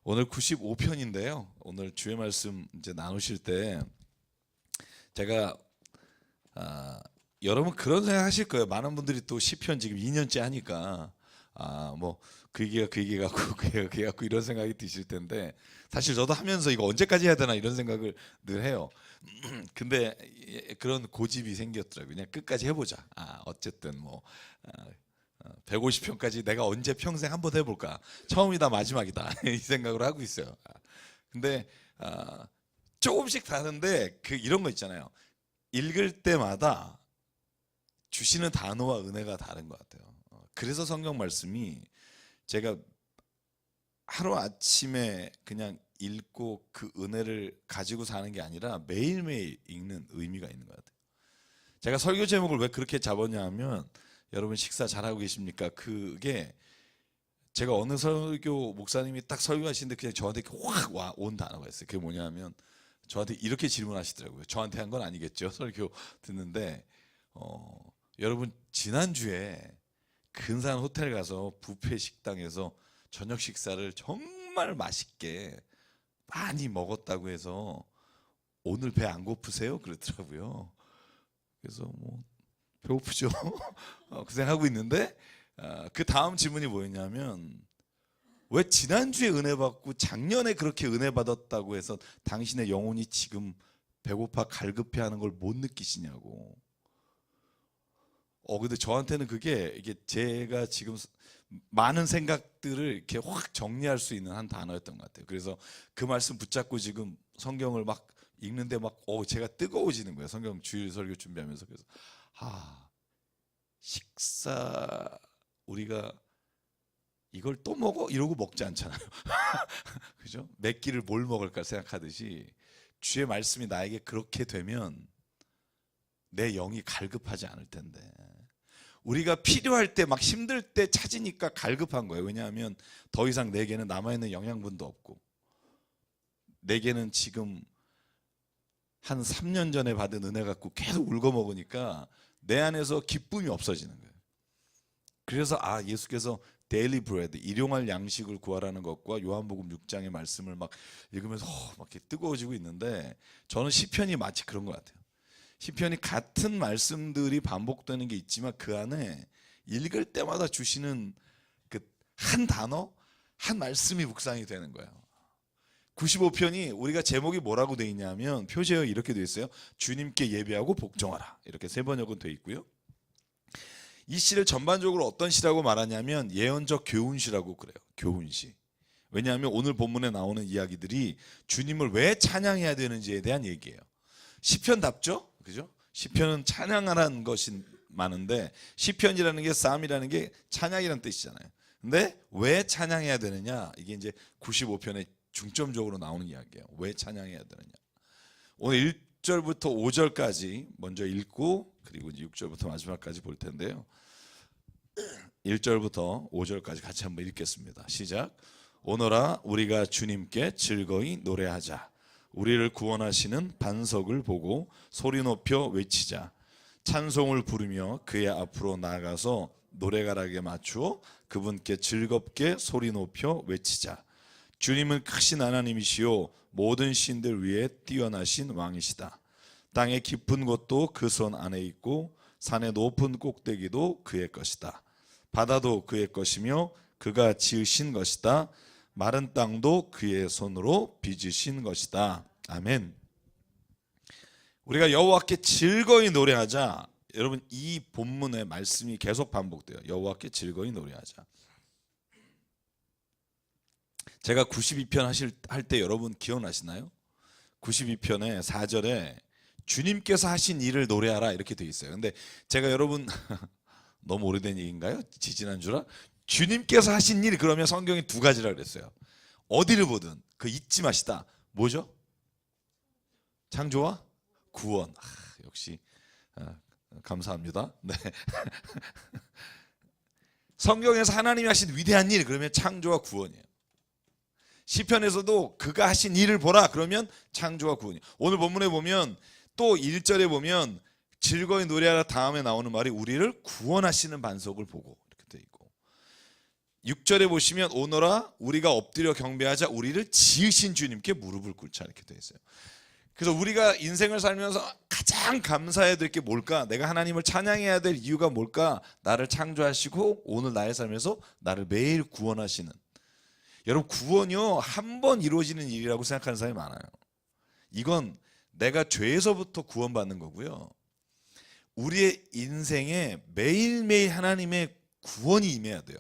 오늘 95편인데요. 오늘 주의 말씀 이제 나누실 때 제가 여러분 그런 생각 하실 거예요. 많은 분들이 또 시편 지금 2년째 하니까 뭐 그 얘기가 같고 그 얘기가 그 같고 이런 생각이 드실 텐데, 사실 저도 하면서 이거 언제까지 해야 되나 이런 생각을 늘 해요. 근데 그런 고집이 생겼더라고요. 그냥 끝까지 해보자. 어쨌든 뭐 150편까지 내가 언제 평생 한번 해볼까? 처음이다 마지막이다 이 생각을 하고 있어요. 근데 조금씩 다른데 이런 거 있잖아요. 읽을 때마다 주시는 단어와 은혜가 다른 것 같아요. 그래서 성경 말씀이 제가 하루아침에 그냥 읽고 그 은혜를 가지고 사는 게 아니라 매일매일 읽는 의미가 있는 것 같아요. 제가 설교 제목을 왜 그렇게 잡았냐 하면, 여러분 식사 잘하고 계십니까? 그게 제가 어느 설교 목사님이 딱 설교하시는데 그냥 저한테 확 온 단어가 있어요. 그게 뭐냐면 저한테 이렇게 질문하시더라고요. 저한테 한 건 아니겠죠. 설교 듣는데 여러분 지난주에 근사한 호텔 가서 뷔페 식당에서 저녁 식사를 정말 맛있게 많이 먹었다고 해서 오늘 배 안 고프세요? 그러더라고요. 그래서 뭐 배고프죠. 그 생각하고 있는데 그 다음 질문이 뭐였냐면, 왜 지난주에 은혜 받고 작년에 그렇게 은혜 받았다고 해서 당신의 영혼이 지금 배고파 갈급해하는 걸 못 느끼시냐고. 근데 저한테는 이게 제가 지금 많은 생각들을 이렇게 확 정리할 수 있는 한 단어였던 것 같아요. 그래서 그 말씀 붙잡고 지금 성경을 막 읽는데 제가 뜨거워지는 거예요. 성경 주일 설교 준비하면서. 그래서 식사 우리가 이걸 또 먹어? 이러고 먹지 않잖아요. 그죠? 몇 끼를 뭘 먹을까 생각하듯이 주의 말씀이 나에게 그렇게 되면 내 영이 갈급하지 않을 텐데, 우리가 필요할 때 막 힘들 때 찾으니까 갈급한 거예요. 왜냐하면 더 이상 내게는 남아있는 영양분도 없고, 내게는 지금 한 3년 전에 받은 은혜 갖고 계속 울고 먹으니까 내 안에서 기쁨이 없어지는 거예요. 그래서 예수께서 데일리 브레드, 일용할 양식을 구하라는 것과 요한복음 6장의 말씀을 막 읽으면서 막 이렇게 뜨거워지고 있는데, 저는 시편이 마치 그런 것 같아요. 시편이 같은 말씀들이 반복되는 게 있지만 그 안에 읽을 때마다 주시는 그 한 단어, 한 말씀이 묵상이 되는 거예요. 95편이 우리가 제목이 뭐라고 돼 있냐면, 표제에 이렇게 돼 있어요. 주님께 예배하고 복종하라. 이렇게 세 번역은 돼 있고요. 이 시를 전반적으로 어떤 시라고 말하냐면 예언적 교훈시라고 그래요. 교훈시. 왜냐하면 오늘 본문에 나오는 이야기들이 주님을 왜 찬양해야 되는지에 대한 얘기예요. 시편답죠? 그죠? 시편은 찬양하라는 것이 많은데, 시편이라는 게 쌈이라는 게 찬양이라는 뜻이잖아요. 근데 왜 찬양해야 되느냐? 이게 이제 95편에 중점적으로 나오는 이야기예요. 왜 찬양해야 되느냐? 오늘 1절부터 5절까지 먼저 읽고, 그리고 이제 6절부터 마지막까지 볼 텐데요. 1절부터 5절까지 같이 한번 읽겠습니다. 시작. 오너라 우리가 주님께 즐거이 노래하자. 우리를 구원하시는 반석을 보고 소리 높여 외치자. 찬송을 부르며 그의 앞으로 나아가서 노래가락에 맞추어 그분께 즐겁게 소리 높여 외치자. 주님은 크신 하나님이시요 모든 신들 위에 뛰어나신 왕이시다. 땅의 깊은 곳도 그 손 안에 있고 산의 높은 꼭대기도 그의 것이다. 바다도 그의 것이며 그가 지으신 것이다. 마른 땅도 그의 손으로 빚으신 것이다. 아멘. 우리가 여호와께 즐거이 노래하자. 여러분 이 본문의 말씀이 계속 반복돼요. 여호와께 즐거이 노래하자. 제가 92편 할 때 여러분 기억나시나요? 92편의 4절에 주님께서 하신 일을 노래하라 이렇게 돼 있어요. 근데 제가 여러분 너무 오래된 얘기인가요? 지지난주라? 주님께서 하신 일, 그러면 성경이 두 가지라 그랬어요. 어디를 보든 그 잊지 마시다. 뭐죠? 창조와 구원. 역시 감사합니다. 네. 성경에서 하나님이 하신 위대한 일, 그러면 창조와 구원이에요. 시편에서도 그가 하신 일을 보라, 그러면 창조와 구원이에요. 오늘 본문에 보면 또 1절에 보면 즐거이 노래하라 다음에 나오는 말이 우리를 구원하시는 반석을 보고 이렇게 돼 있고, 6절에 보시면 오너라 우리가 엎드려 경배하자 우리를 지으신 주님께 무릎을 꿇자 이렇게 되어 있어요. 그래서 우리가 인생을 살면서 가장 감사해야 될 게 뭘까? 내가 하나님을 찬양해야 될 이유가 뭘까? 나를 창조하시고 오늘 나의 삶에서 나를 매일 구원하시는. 여러분 구원이요 한 번 이루어지는 일이라고 생각하는 사람이 많아요. 이건 내가 죄에서부터 구원받는 거고요. 우리의 인생에 매일매일 하나님의 구원이 임해야 돼요.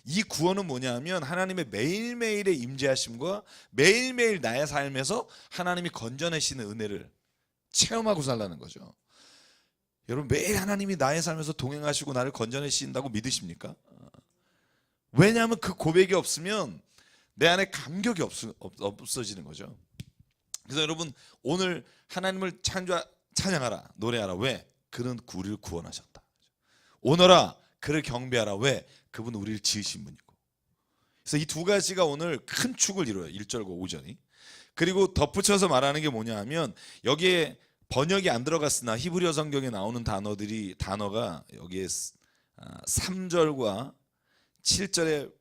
이 구원은 뭐냐면 하나님의 매일매일의 임재하심과 매일매일 나의 삶에서 하나님이 건져내시는 은혜를 체험하고 살라는 거죠. 여러분 매일 하나님이 나의 삶에서 동행하시고 나를 건져내신다고 믿으십니까? 왜냐하면 그 고백이 없으면 내 안에 감격이 없어지는 거죠. 그래서 여러분 오늘 하나님을 찬양하라 노래하라. 왜? 그는 우리를 구원하셨다. 오너라 그를 경배하라. 왜? 그분 우리를 지으신 분이고. 그래서 이 두 가지가 오늘 큰 축을 이루어요. 1절과 5절이. 그리고 덧붙여서 말하는 게 뭐냐 하면 여기에 번역이 안 들어갔으나 히브리어 성경에 나오는 단어가 여기에 3절과 7절에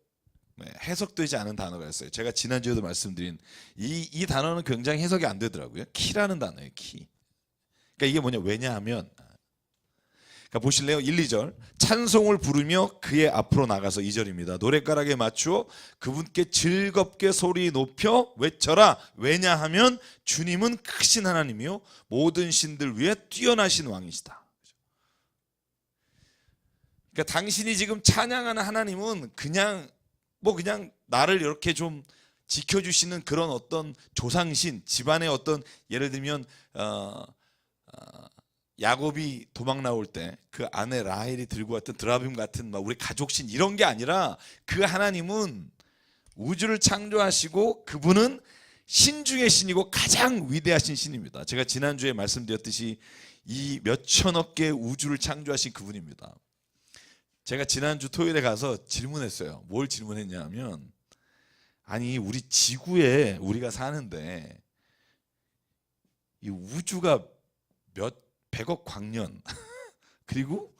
해석되지 않은 단어가 있어요. 제가 지난주에도 말씀드린 이 단어는 굉장히 해석이 안 되더라고요. 키라는 단어예요. 키. 그러니까 이게 뭐냐 왜냐하면 보실래요? 1, 2절 찬송을 부르며 그의 앞으로 나가서 2절입니다. 노랫가락에 맞추어 그분께 즐겁게 소리 높여 외쳐라. 왜냐하면 주님은 크신 하나님이요 모든 신들 위에 뛰어나신 왕이시다. 그러니까 당신이 지금 찬양하는 하나님은 그냥 나를 이렇게 좀 지켜주시는 그런 어떤 조상신 집안의 어떤 예를 들면 야곱이 도망 나올 때 그 아내 라헬이 들고 왔던 드라빔 같은 우리 가족신 이런 게 아니라 그 하나님은 우주를 창조하시고 그분은 신 중의 신이고 가장 위대하신 신입니다. 제가 지난주에 말씀드렸듯이 이 몇천억 개의 우주를 창조하신 그분입니다. 제가 지난주 토요일에 가서 질문했어요. 뭘 질문했냐면 아니 우리 지구에 우리가 사는데 이 우주가 몇 100억 광년 그리고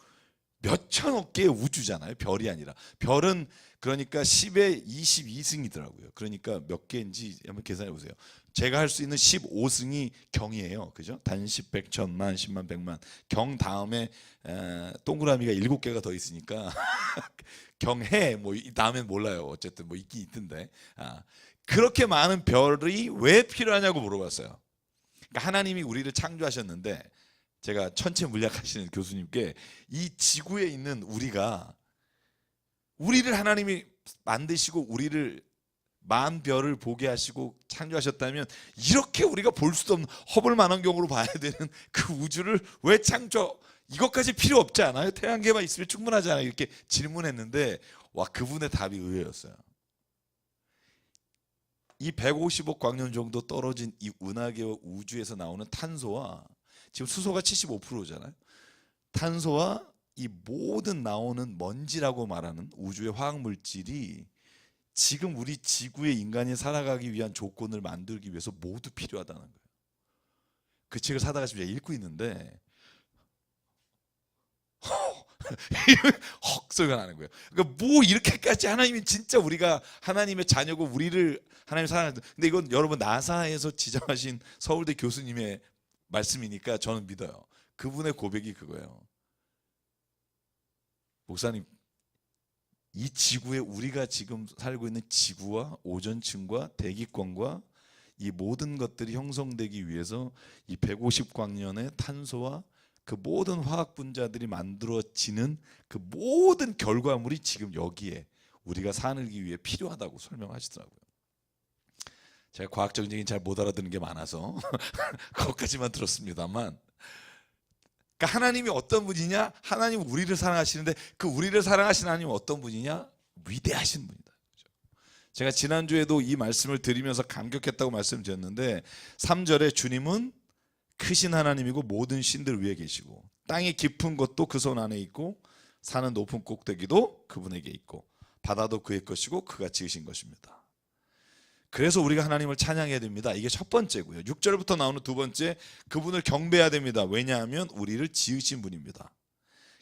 몇 천억 개의 우주잖아요. 별이 아니라. 별은 그러니까 10의 22승이더라고요. 그러니까 몇 개인지 한번 계산해 보세요. 제가 할 수 있는 15승이 경이에요. 그죠? 단십, 백, 천만, 십만, 백만. 경 다음에 동그라미가 7개가 더 있으니까 경해 이 다음엔 몰라요. 어쨌든 있긴 있던데. 그렇게 많은 별이 왜 필요하냐고 물어봤어요. 그러니까 하나님이 우리를 창조하셨는데 제가 천체 물리학 하시는 교수님께 이 지구에 있는 우리를 하나님이 만드시고 우리를 만 별을 보게 하시고 창조하셨다면 이렇게 우리가 볼 수도 없는 허블 망원경으로 봐야 되는 그 우주를 왜 이것까지 필요 없지 않아요? 태양계만 있으면 충분하지 않아요? 이렇게 질문했는데 와 그분의 답이 의외였어요. 이 150억 광년 정도 떨어진 이 은하계와 우주에서 나오는 탄소와 지금 수소가 75%잖아요. 탄소와 이 모든 나오는 먼지라고 말하는 우주의 화학물질이 지금 우리 지구에 인간이 살아가기 위한 조건을 만들기 위해서 모두 필요하다는 거예요. 그 책을 사다가 지금 읽고 있는데 헉 소리가 나는 거예요. 그러니까 이렇게까지 하나님이 진짜 우리가 하나님의 자녀고 우리를 하나님 사랑하는 근데 이건 여러분 나사에서 지정하신 서울대 교수님의 말씀이니까 저는 믿어요. 그분의 고백이 그거예요. 목사님 이 지구에 우리가 지금 살고 있는 지구와 오존층과 대기권과 이 모든 것들이 형성되기 위해서 이 150광년의 탄소와 그 모든 화학 분자들이 만들어지는 그 모든 결과물이 지금 여기에 우리가 살기 위해 필요하다고 설명하시더라고요. 제가 과학적인 얘기는 잘 못 알아듣는 게 많아서 그것까지만 들었습니다만 그러니까 하나님이 어떤 분이냐? 하나님은 우리를 사랑하시는데 그 우리를 사랑하시는 하나님은 어떤 분이냐? 위대하신 분이다. 제가 지난주에도 이 말씀을 드리면서 감격했다고 말씀드렸는데 3절에 주님은 크신 하나님이고 모든 신들 위에 계시고 땅의 깊은 곳도 그 손 안에 있고 산은 높은 꼭대기도 그분에게 있고 바다도 그의 것이고 그가 지으신 것입니다. 그래서 우리가 하나님을 찬양해야 됩니다. 이게 첫 번째고요. 6절부터 나오는 두 번째, 그분을 경배해야 됩니다. 왜냐하면 우리를 지으신 분입니다.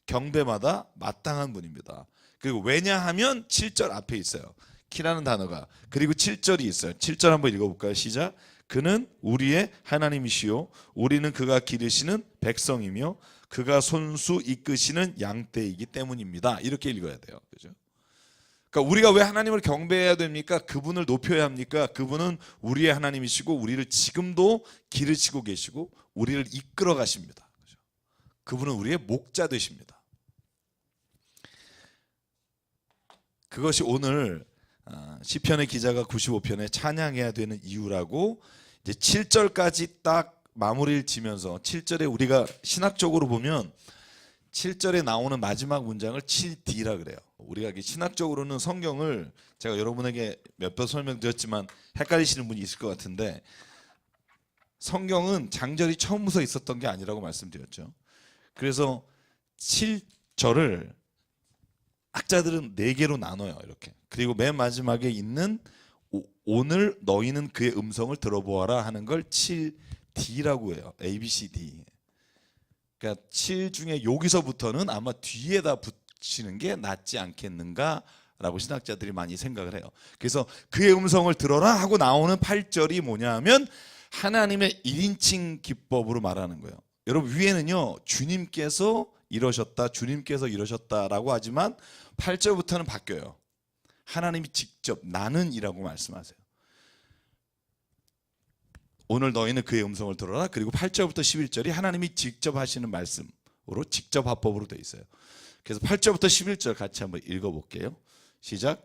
경배마다 마땅한 분입니다. 그리고 왜냐하면 7절 앞에 있어요. 키라는 단어가. 그리고 7절이 있어요. 7절 한번 읽어볼까요? 시작. 그는 우리의 하나님이시요 우리는 그가 기르시는 백성이며 그가 손수 이끄시는 양떼이기 때문입니다. 이렇게 읽어야 돼요. 그죠? 그러니까 우리가 왜 하나님을 경배해야 됩니까? 그분을 높여야 합니까? 그분은 우리의 하나님이시고 우리를 지금도 기르시고 계시고 우리를 이끌어 가십니다. 그죠? 그분은 우리의 목자 되십니다. 그것이 오늘 시편의 기자가 95편에 찬양해야 되는 이유라고 이제 7절까지 딱 마무리를 지면서 7절에 우리가 신학적으로 보면 7절에 나오는 마지막 문장을 7D라 그래요. 우리가 신학적으로는 성경을 제가 여러분에게 몇 번 설명드렸지만 헷갈리시는 분이 있을 것 같은데 성경은 장절이 처음부터 있었던 게 아니라고 말씀드렸죠. 그래서 7절을 학자들은 4개로 나눠요. 이렇게. 그리고 맨 마지막에 있는 오늘 너희는 그의 음성을 들어보아라 하는 걸 7D라고 해요. A, B, C, D. 그러니까 7 중에 여기서부터는 아마 뒤에다 붙이는 게 낫지 않겠는가라고 신학자들이 많이 생각을 해요. 그래서 그의 음성을 들어라 하고 나오는 8절이 뭐냐 하면 하나님의 1인칭 기법으로 말하는 거예요. 여러분 위에는요. 주님께서 이러셨다. 주님께서 이러셨다라고 하지만 8절부터는 바뀌어요. 하나님이 직접 나는이라고 말씀하세요. 오늘 너희는 그의 음성을 들어라. 그리고 8절부터 11절이 하나님이 직접 하시는 말씀으로 직접 화법으로 되어 있어요. 그래서 8절부터 11절 같이 한번 읽어볼게요. 시작.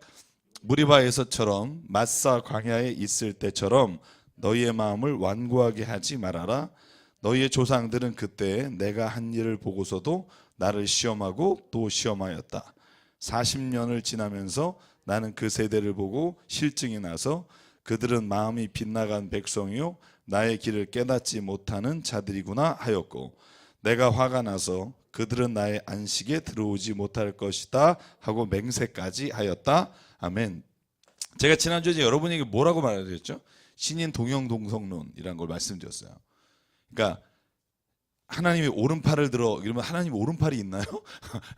무리바에서처럼 마사 광야에 있을 때처럼 너희의 마음을 완고하게 하지 말아라. 너희의 조상들은 그때 내가 한 일을 보고서도 나를 시험하고 또 시험하였다. 40년을 지나면서 나는 그 세대를 보고 실증이 나서 그들은 마음이 빗나간 백성이요 나의 길을 깨닫지 못하는 자들이구나 하였고 내가 화가 나서 그들은 나의 안식에 들어오지 못할 것이다 하고 맹세까지 하였다. 아멘. 제가 지난주에 여러분에게 뭐라고 말해드렸죠? 신인 동형동성론이라는 걸 말씀드렸어요. 그러니까 하나님이 오른팔을 들어 이러면 하나님 오른팔이 있나요?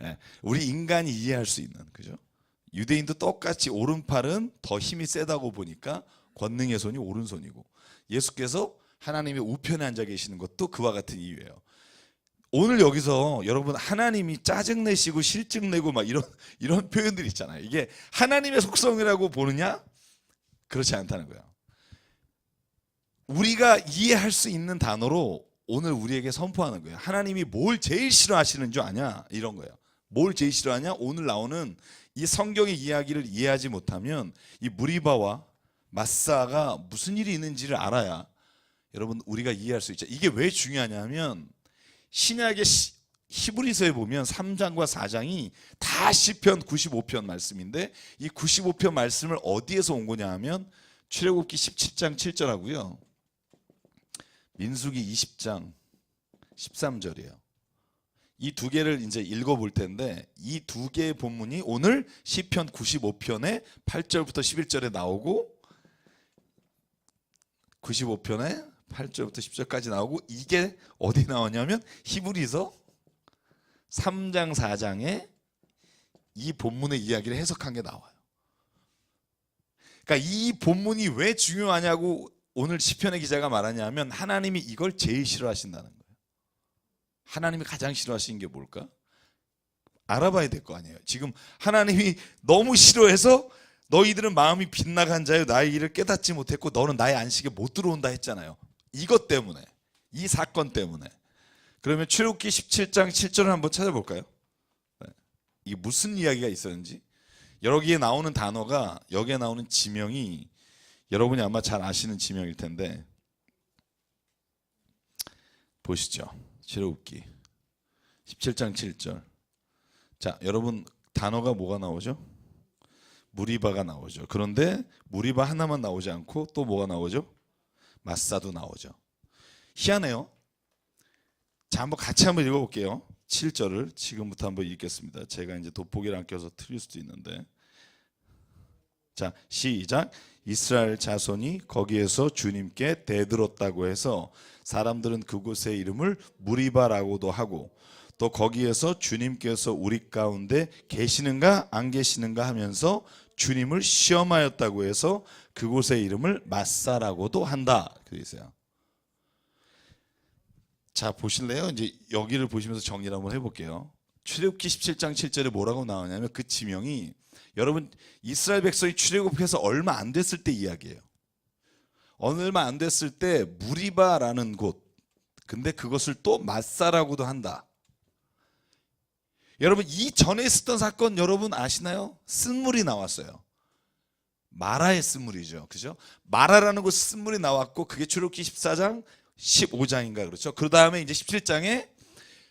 네, 우리 인간이 이해할 수 있는 그죠? 유대인도 똑같이 오른팔은 더 힘이 세다고 보니까 권능의 손이 오른손이고 예수께서 하나님의 우편에 앉아 계시는 것도 그와 같은 이유예요. 오늘 여기서 여러분 하나님이 짜증내시고 실증내고 막 이런 표현들이 있잖아요. 이게 하나님의 속성이라고 보느냐? 그렇지 않다는 거예요. 우리가 이해할 수 있는 단어로 오늘 우리에게 선포하는 거예요. 하나님이 뭘 제일 싫어하시는 줄 아냐? 이런 거예요. 뭘 제일 싫어하냐? 오늘 나오는 이 성경의 이야기를 이해하지 못하면 이 무리바와 마사가 무슨 일이 있는지를 알아야 여러분 우리가 이해할 수 있죠. 이게 왜 중요하냐면 신약의 히브리서에 보면 3장과 4장이 다 시편 95편 말씀인데 이 95편 말씀을 어디에서 온 거냐 하면 출애굽기 17장 7절하고요. 민수기 20장 13절이에요. 이 두 개를 이제 읽어볼 텐데 이 두 개의 본문이 오늘 시편 95편에 8절부터 11절에 나오고 95편에 8절부터 10절까지 나오고 이게 어디 나오냐면 히브리서 3장 4장에 이 본문의 이야기를 해석한 게 나와요. 그러니까 이 본문이 왜 중요하냐고 오늘 시편의 기자가 말하냐면 하나님이 이걸 제일 싫어하신다는 거예요. 하나님이 가장 싫어하시는 게 뭘까? 알아봐야 될 거 아니에요. 지금 하나님이 너무 싫어해서 너희들은 마음이 빗나간 자여 나의 일을 깨닫지 못했고 너는 나의 안식에 못 들어온다 했잖아요. 이것 때문에 이 사건 때문에. 그러면 출애굽기 17장 7절을 한번 찾아볼까요? 이게 무슨 이야기가 있었는지. 여기에 나오는 단어가 여기에 나오는 지명이 여러분이 아마 잘 아시는 지명일 텐데 보시죠. 출애굽기 17장 7절. 자, 여러분 단어가 뭐가 나오죠? 무리바가 나오죠. 그런데 무리바 하나만 나오지 않고 또 뭐가 나오죠? 마사도 나오죠. 희한해요. 자, 한번 같이 한번 읽어볼게요. 7절을 지금부터 한번 읽겠습니다. 제가 이제 돋보기를 안 껴서 틀릴 수도 있는데. 자, 시작. 이스라엘 자손이 거기에서 주님께 대들었다고 해서 사람들은 그곳의 이름을 무리바라고도 하고 또 거기에서 주님께서 우리 가운데 계시는가 안 계시는가 하면서 주님을 시험하였다고 해서 그곳의 이름을 마사라고도 한다. 그래 있어요. 자, 보실래요? 이제 여기를 보시면서 정리를 한번 해볼게요. 출애굽기 17장 7절에 뭐라고 나오냐면 그 지명이 여러분 이스라엘 백성이 출애굽해서 얼마 안 됐을 때 이야기예요. 얼마 안 됐을 때 무리바라는 곳, 근데 그것을 또 마사라고도 한다. 여러분 이 전에 있었던 사건 여러분 아시나요? 쓴물이 나왔어요. 마라의 쓴물이죠. 그죠? 마라라는 곳 쓴물이 나왔고 그게 출애굽기 14장 15장인가 그렇죠? 그 다음에 이제 17장에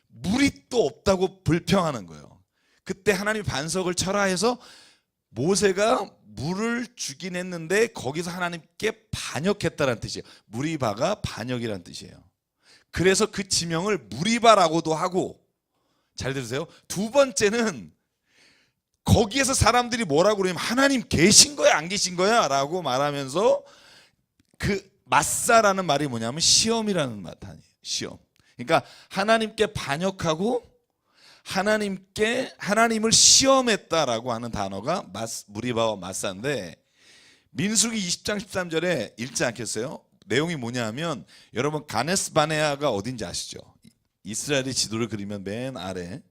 물이 또 없다고 불평하는 거예요. 그때 하나님 반석을 철화해서 모세가 물을 주긴 했는데 거기서 하나님께 반역했다는 뜻이에요. 무리바가 반역이라는 뜻이에요. 그래서 그 지명을 무리바라고도 하고, 잘 들으세요. 두 번째는 거기에서 사람들이 뭐라고 그러냐면 하나님 계신 거야 안 계신 거야 라고 말하면서 그 마사라는 말이 뭐냐면 시험이라는 말이에요. 시험. 그러니까 하나님께 반역하고 하나님을 시험했다라고 하는 단어가 무리바와 마사인데, 민수기 20장 13절에 읽지 않겠어요? 내용이 뭐냐면 여러분 가네스 바네아가 어딘지 아시죠? 이스라엘의 지도를 그리면 맨 아래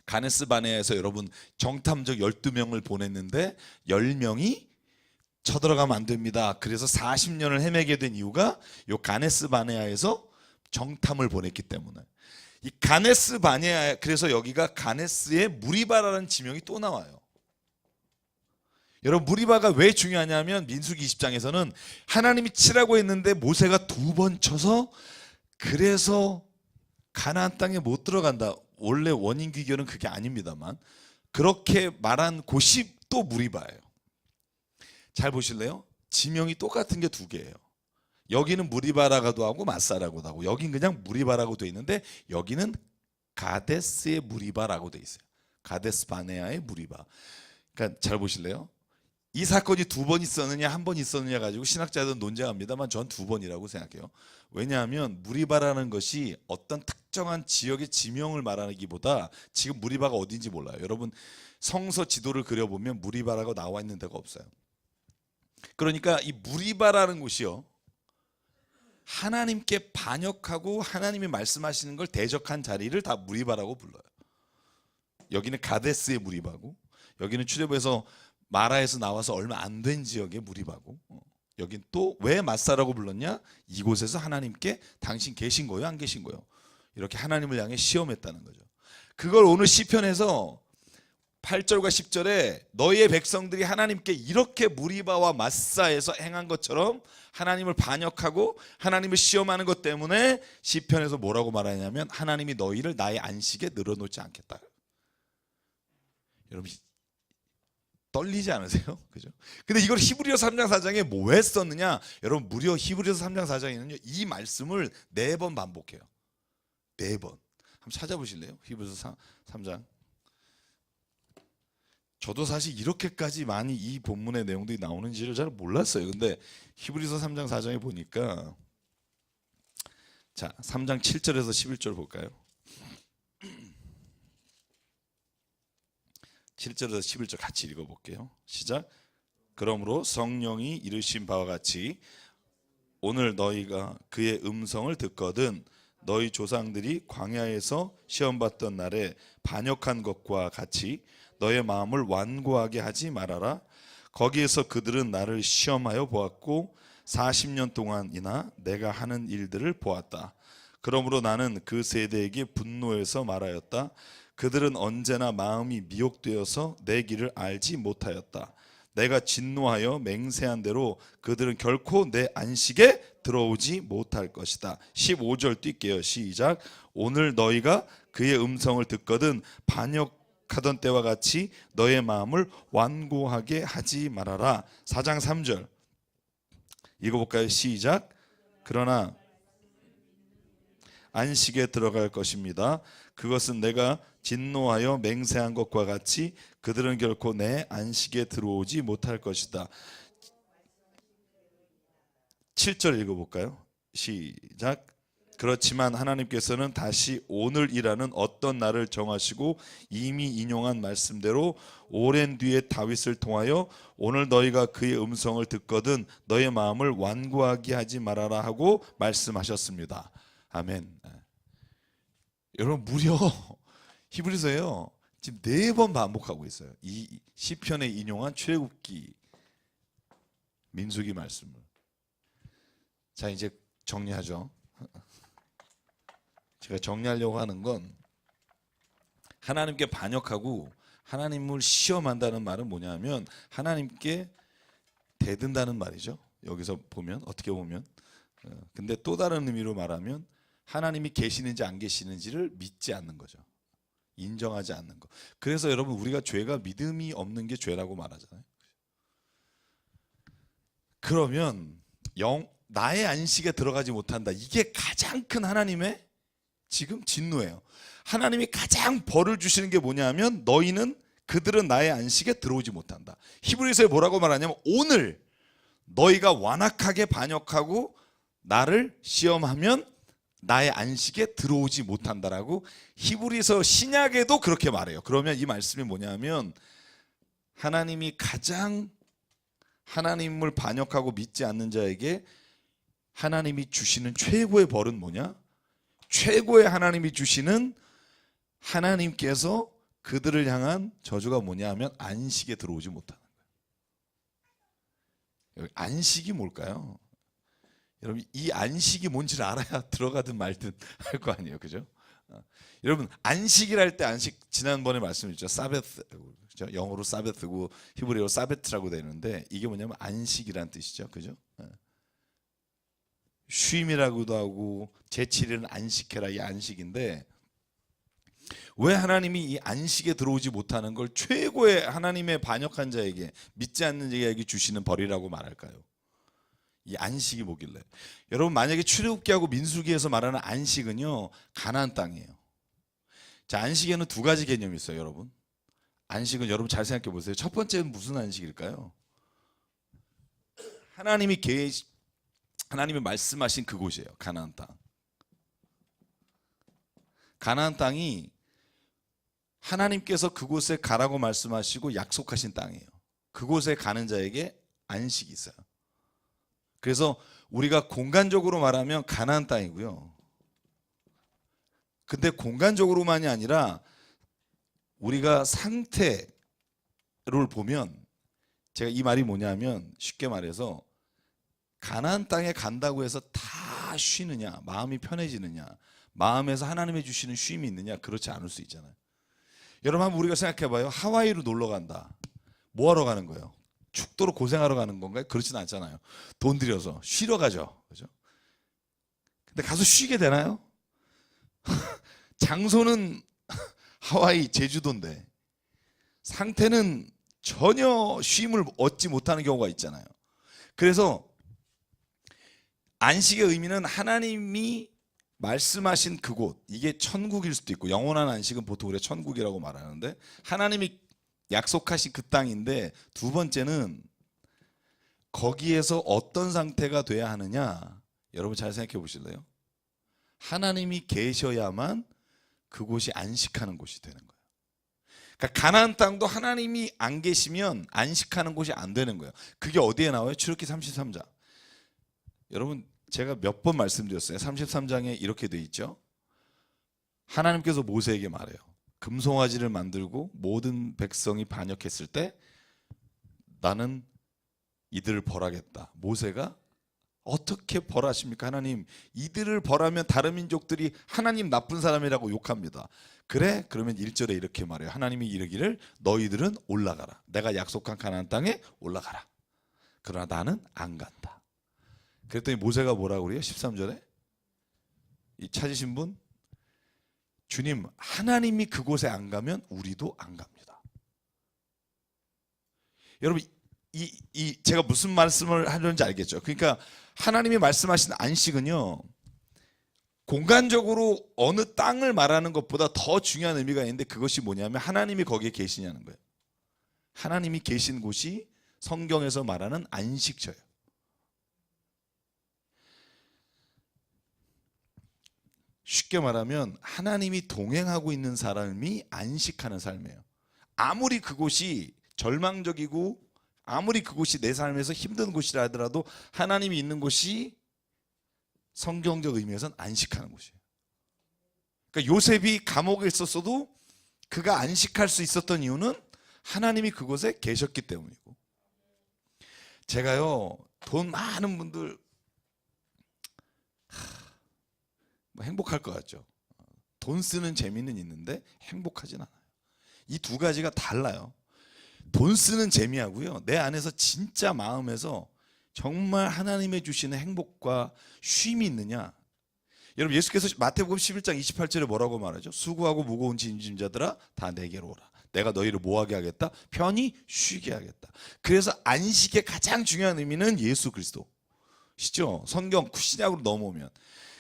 가네스 바네아에서 여러분 정탐적 12명을 보냈는데 10명이 쳐들어가면 안 됩니다. 그래서 40년을 헤매게 된 이유가 요 가네스 바네아에서 정탐을 보냈기 때문에. 이 가네스 바네아, 그래서 여기가 가네스의 무리바라는 지명이 또 나와요. 여러분 무리바가 왜 중요하냐면 민수기 20장에서는 하나님이 치라고 했는데 모세가 2번 쳐서 그래서 가나안 땅에 못 들어간다. 원래 원인 귀결은 그게 아닙니다만 그렇게 말한 곳이 또 무리바예요. 잘 보실래요? 지명이 똑같은 게 2개예요. 여기는 무리바라고도 하고 마사라고도 하고, 여긴 그냥 무리바라고 돼 있는데 여기는 가데스의 무리바라고 돼 있어요. 가데스 바네아의 무리바. 그러니까 잘 보실래요? 이 사건이 2번 있었느냐 1번 있었느냐 가지고 신학자들은 논쟁합니다만 전 2번이라고 생각해요. 왜냐하면 무리바라는 것이 어떤 특정한 지역의 지명을 말하기보다 지금 무리바가 어딘지 몰라요. 여러분 성서 지도를 그려보면 무리바라고 나와 있는 데가 없어요. 그러니까 이 무리바라는 곳이요, 하나님께 반역하고 하나님이 말씀하시는 걸 대적한 자리를 다 무리바라고 불러요. 여기는 가데스의 무리바고, 여기는 출애굽에서 마라에서 나와서 얼마 안 된 지역의 무리바고, 여긴 또 왜 마사라고 불렀냐? 이곳에서 하나님께 당신 계신 거예요 안 계신 거예요? 이렇게 하나님을 향해 시험했다는 거죠. 그걸 오늘 시편에서 8절과 10절에 너희의 백성들이 하나님께 이렇게 무리바와 마사에서 행한 것처럼 하나님을 반역하고 하나님을 시험하는 것 때문에 시편에서 뭐라고 말하냐면 하나님이 너희를 나의 안식에 늘어놓지 않겠다. 여러분 떨리지 않으세요? 그죠? 근데 이걸 히브리서 3장 4장에 뭐 왜 썼느냐? 여러분 무려 히브리서 3장 4장에는요 이 말씀을 4번 반복해요. 4번. 한번 찾아보실래요? 히브리서 3장. 저도 사실 이렇게까지 많이 이 본문의 내용들이 나오는지를 잘 몰랐어요. 근데 히브리서 3장 4장에 보니까, 자 3장 7절에서 11절 볼까요? 7절에서 11절 같이 읽어볼게요. 시작. 그러므로 성령이 이르신 바와 같이 오늘 너희가 그의 음성을 듣거든 너희 조상들이 광야에서 시험받던 날에 반역한 것과 같이 너의 마음을 완고하게 하지 말아라. 거기에서 그들은 나를 시험하여 보았고 40년 동안이나 내가 하는 일들을 보았다. 그러므로 나는 그 세대에게 분노해서 말하였다. 그들은 언제나 마음이 미혹되어서 내 길을 알지 못하였다. 내가 진노하여 맹세한 대로 그들은 결코 내 안식에 들어오지 못할 것이다. 15절 뛸게요. 시작. 오늘 너희가 그의 음성을 듣거든 반역하던 때와 같이 너의 마음을 완고하게 하지 말아라. 4장 3절 읽어볼까요? 시작. 그러나 안식에 들어갈 것입니다. 그것은 내가 진노하여 맹세한 것과 같이 그들은 결코 내 안식에 들어오지 못할 것이다. 7절 읽어볼까요? 시작. 그렇지만 하나님께서는 다시 오늘이라는 어떤 날을 정하시고 이미 인용한 말씀대로 오랜 뒤에 다윗을 통하여 오늘 너희가 그의 음성을 듣거든 너의 마음을 완고하게 하지 말아라 하고 말씀하셨습니다. 아멘. 여러분 무려 히브리서에요 지금 4번 반복하고 있어요. 이 시편에 인용한 출애굽기 민수기 말씀을. 자 이제 정리하죠. 제가 정리하려고 하는 건 하나님께 반역하고 하나님을 시험한다는 말은 뭐냐면 하나님께 대든다는 말이죠. 여기서 보면 어떻게 보면 근데 또 다른 의미로 말하면 하나님이 계시는지 안 계시는지를 믿지 않는 거죠. 인정하지 않는 거. 그래서 여러분 우리가 죄가 믿음이 없는 게 죄라고 말하잖아요. 그러면 나의 안식에 들어가지 못한다. 이게 가장 큰 하나님의 지금 진노예요. 하나님이 가장 벌을 주시는 게 뭐냐면 너희는 그들은 나의 안식에 들어오지 못한다. 히브리서에 뭐라고 말하냐면 오늘 너희가 완악하게 반역하고 나를 시험하면 나의 안식에 들어오지 못한다라고 히브리서 신약에도 그렇게 말해요. 그러면 이 말씀이 뭐냐면 하나님이 가장 하나님을 반역하고 믿지 않는 자에게 하나님이 주시는 최고의 벌은 뭐냐? 최고의 하나님이 주시는 하나님께서 그들을 향한 저주가 뭐냐 하면 안식에 들어오지 못하는 거예요. 안식이 뭘까요? 여러분 이 안식이 뭔지를 알아야 들어가든 말든 할 거 아니에요. 그죠? 여러분 안식이랄 때 안식 지난번에 말씀드렸죠. 사베트 그죠? 영어로 사베트고 히브리어로 사베트라고 되는데 이게 뭐냐면 안식이란 뜻이죠. 그죠? 쉼이라고도 하고 제7일은 안식해라 이 안식인데 왜 하나님이 이 안식에 들어오지 못하는 걸 최고의 하나님의 반역한 자에게 믿지 않는 자에게 주시는 벌이라고 말할까요? 이 안식이 뭐길래? 여러분 만약에 출애굽기하고 민수기에서 말하는 안식은요 가나안 땅이에요. 자 안식에는 두 가지 개념이 있어요. 여러분 안식은 여러분 잘 생각해 보세요. 첫 번째는 무슨 안식일까요? 하나님이 말씀하신 그곳이에요. 가나안 땅. 가나안 땅이 하나님께서 그곳에 가라고 말씀하시고 약속하신 땅이에요. 그곳에 가는 자에게 안식이 있어요. 그래서 우리가 공간적으로 말하면 가나안 땅이고요. 근데 공간적으로만이 아니라 우리가 상태를 보면 제가 이 말이 뭐냐면 쉽게 말해서 가나안 땅에 간다고 해서 다 쉬느냐 마음이 편해지느냐 마음에서 하나님이 주시는 쉼이 있느냐 그렇지 않을 수 있잖아요. 여러분 한번 우리가 생각해봐요. 하와이로 놀러 간다. 뭐 하러 가는 거예요? 축도로 고생하러 가는 건가요? 그렇지는 않잖아요. 돈 들여서 쉬러 가죠. 그죠? 근데 가서 쉬게 되나요? 장소는 하와이 제주도인데 상태는 전혀 쉼을 얻지 못하는 경우가 있잖아요. 그래서 안식의 의미는 하나님이 말씀하신 그곳 이게 천국일 수도 있고 영원한 안식은 보통 우리가 천국이라고 말하는데 하나님이 약속하신 그 땅인데 두 번째는 거기에서 어떤 상태가 돼야 하느냐 여러분 잘 생각해 보실래요? 하나님이 계셔야만 그곳이 안식하는 곳이 되는 거예요. 그러니까 가나안 땅도 하나님이 안 계시면 안식하는 곳이 안 되는 거예요. 그게 어디에 나와요? 출애굽기 33장. 여러분 제가 몇 번 말씀드렸어요. 33장에 이렇게 돼 있죠. 하나님께서 모세에게 말해요. 금송아지를 만들고 모든 백성이 반역했을 때 나는 이들을 벌하겠다. 모세가 어떻게 벌하십니까? 하나님 이들을 벌하면 다른 민족들이 하나님 나쁜 사람이라고 욕합니다. 그래? 그러면 1절에 이렇게 말해요. 하나님이 이르기를 너희들은 올라가라. 내가 약속한 가나안 땅에 올라가라. 그러나 나는 안 간다. 그랬더니 모세가 뭐라고 그래요? 13절에 이 찾으신 분 주님 하나님이 그곳에 안 가면 우리도 안 갑니다. 여러분 제가 무슨 말씀을 하려는지 알겠죠? 그러니까 하나님이 말씀하신 안식은요 공간적으로 어느 땅을 말하는 것보다 더 중요한 의미가 있는데 그것이 뭐냐면 하나님이 거기에 계시냐는 거예요. 하나님이 계신 곳이 성경에서 말하는 안식처예요. 쉽게 말하면 하나님이 동행하고 있는 사람이 안식하는 삶이에요. 아무리 그곳이 절망적이고 아무리 그곳이 내 삶에서 힘든 곳이라 하더라도 하나님이 있는 곳이 성경적 의미에서는 안식하는 곳이에요. 그러니까 요셉이 감옥에 있었어도 그가 안식할 수 있었던 이유는 하나님이 그곳에 계셨기 때문이고. 제가요, 돈 많은 분들 뭐 행복할 것 같죠. 돈 쓰는 재미는 있는데 행복하진 않아요. 이 두 가지가 달라요. 돈 쓰는 재미하고요, 내 안에서 진짜 마음에서 정말 하나님의 주시는 행복과 쉼이 있느냐. 여러분, 예수께서 마태복음 11장 28절에 뭐라고 말하죠? 수고하고 무거운 짐진 자들아 다 내게로 오라. 내가 너희를 뭐하게 하겠다? 편히 쉬게 하겠다. 그래서 안식의 가장 중요한 의미는 예수 그리스도시죠. 성경 신약으로 넘어오면.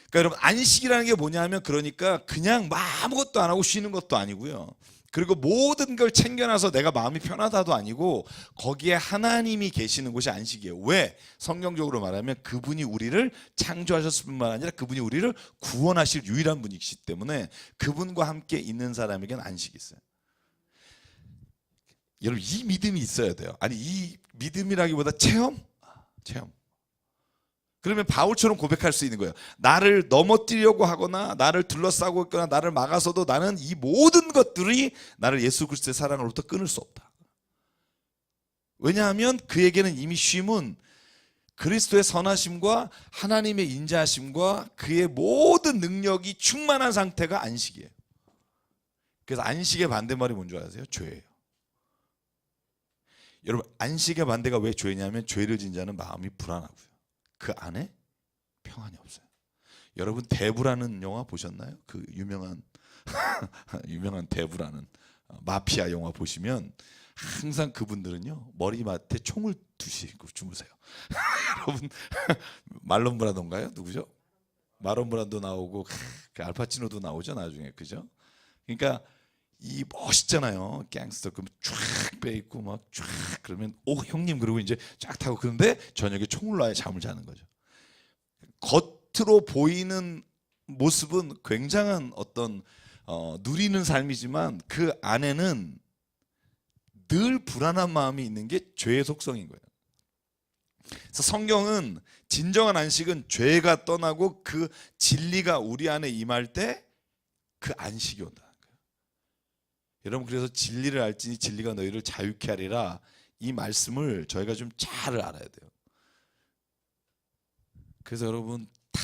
그러니까 여러분, 안식이라는 게 뭐냐면, 그러니까 그냥 아무것도 안 하고 쉬는 것도 아니고요, 그리고 모든 걸 챙겨놔서 내가 마음이 편하다도 아니고, 거기에 하나님이 계시는 곳이 안식이에요. 왜? 성경적으로 말하면 그분이 우리를 창조하셨을 뿐만 아니라 그분이 우리를 구원하실 유일한 분이시기 때문에 그분과 함께 있는 사람에게는 안식이 있어요. 여러분, 이 믿음이 있어야 돼요. 아니, 이 믿음이라기보다 체험. 그러면 바울처럼 고백할 수 있는 거예요. 나를 넘어뜨리려고 하거나 나를 둘러싸고 있거나 나를 막아서도 나는 이 모든 것들이 나를 예수 그리스도의 사랑으로부터 끊을 수 없다. 왜냐하면 그에게는 이미 쉼은 그리스도의 선하심과 하나님의 인자하심과 그의 모든 능력이 충만한 상태가 안식이에요. 그래서 안식의 반대말이 뭔지 아세요? 죄예요. 여러분, 안식의 반대가 왜 죄냐면, 죄를 진 자는 마음이 불안하고요, 그 안에 평안이 없어요. 여러분, 대부라는 영화 보셨나요? 그 유명한 대부라는 마피아 영화 보시면 항상 그분들은요, 머리맡에 총을 두시고 주무세요. 여러분, 말론 브란도인가요? 누구죠? 마론 브란도 나오고 그 알파치노도 나오죠, 나중에. 그죠? 그러니까 이 멋있잖아요. 갱스터 그럼 쫙 빼있고 막 쫙, 그러면 오 형님, 그러고 이제 쫙 타고, 그런데 저녁에 총을 놔야 잠을 자는 거죠. 겉으로 보이는 모습은 굉장한 어떤 누리는 삶이지만 그 안에는 늘 불안한 마음이 있는 게 죄의 속성인 거예요. 그래서 성경은 진정한 안식은 죄가 떠나고 그 진리가 우리 안에 임할 때 그 안식이 온다. 여러분, 그래서 진리를 알지니 진리가 너희를 자유케 하리라, 이 말씀을 저희가 좀 잘 알아야 돼요. 그래서 여러분, 다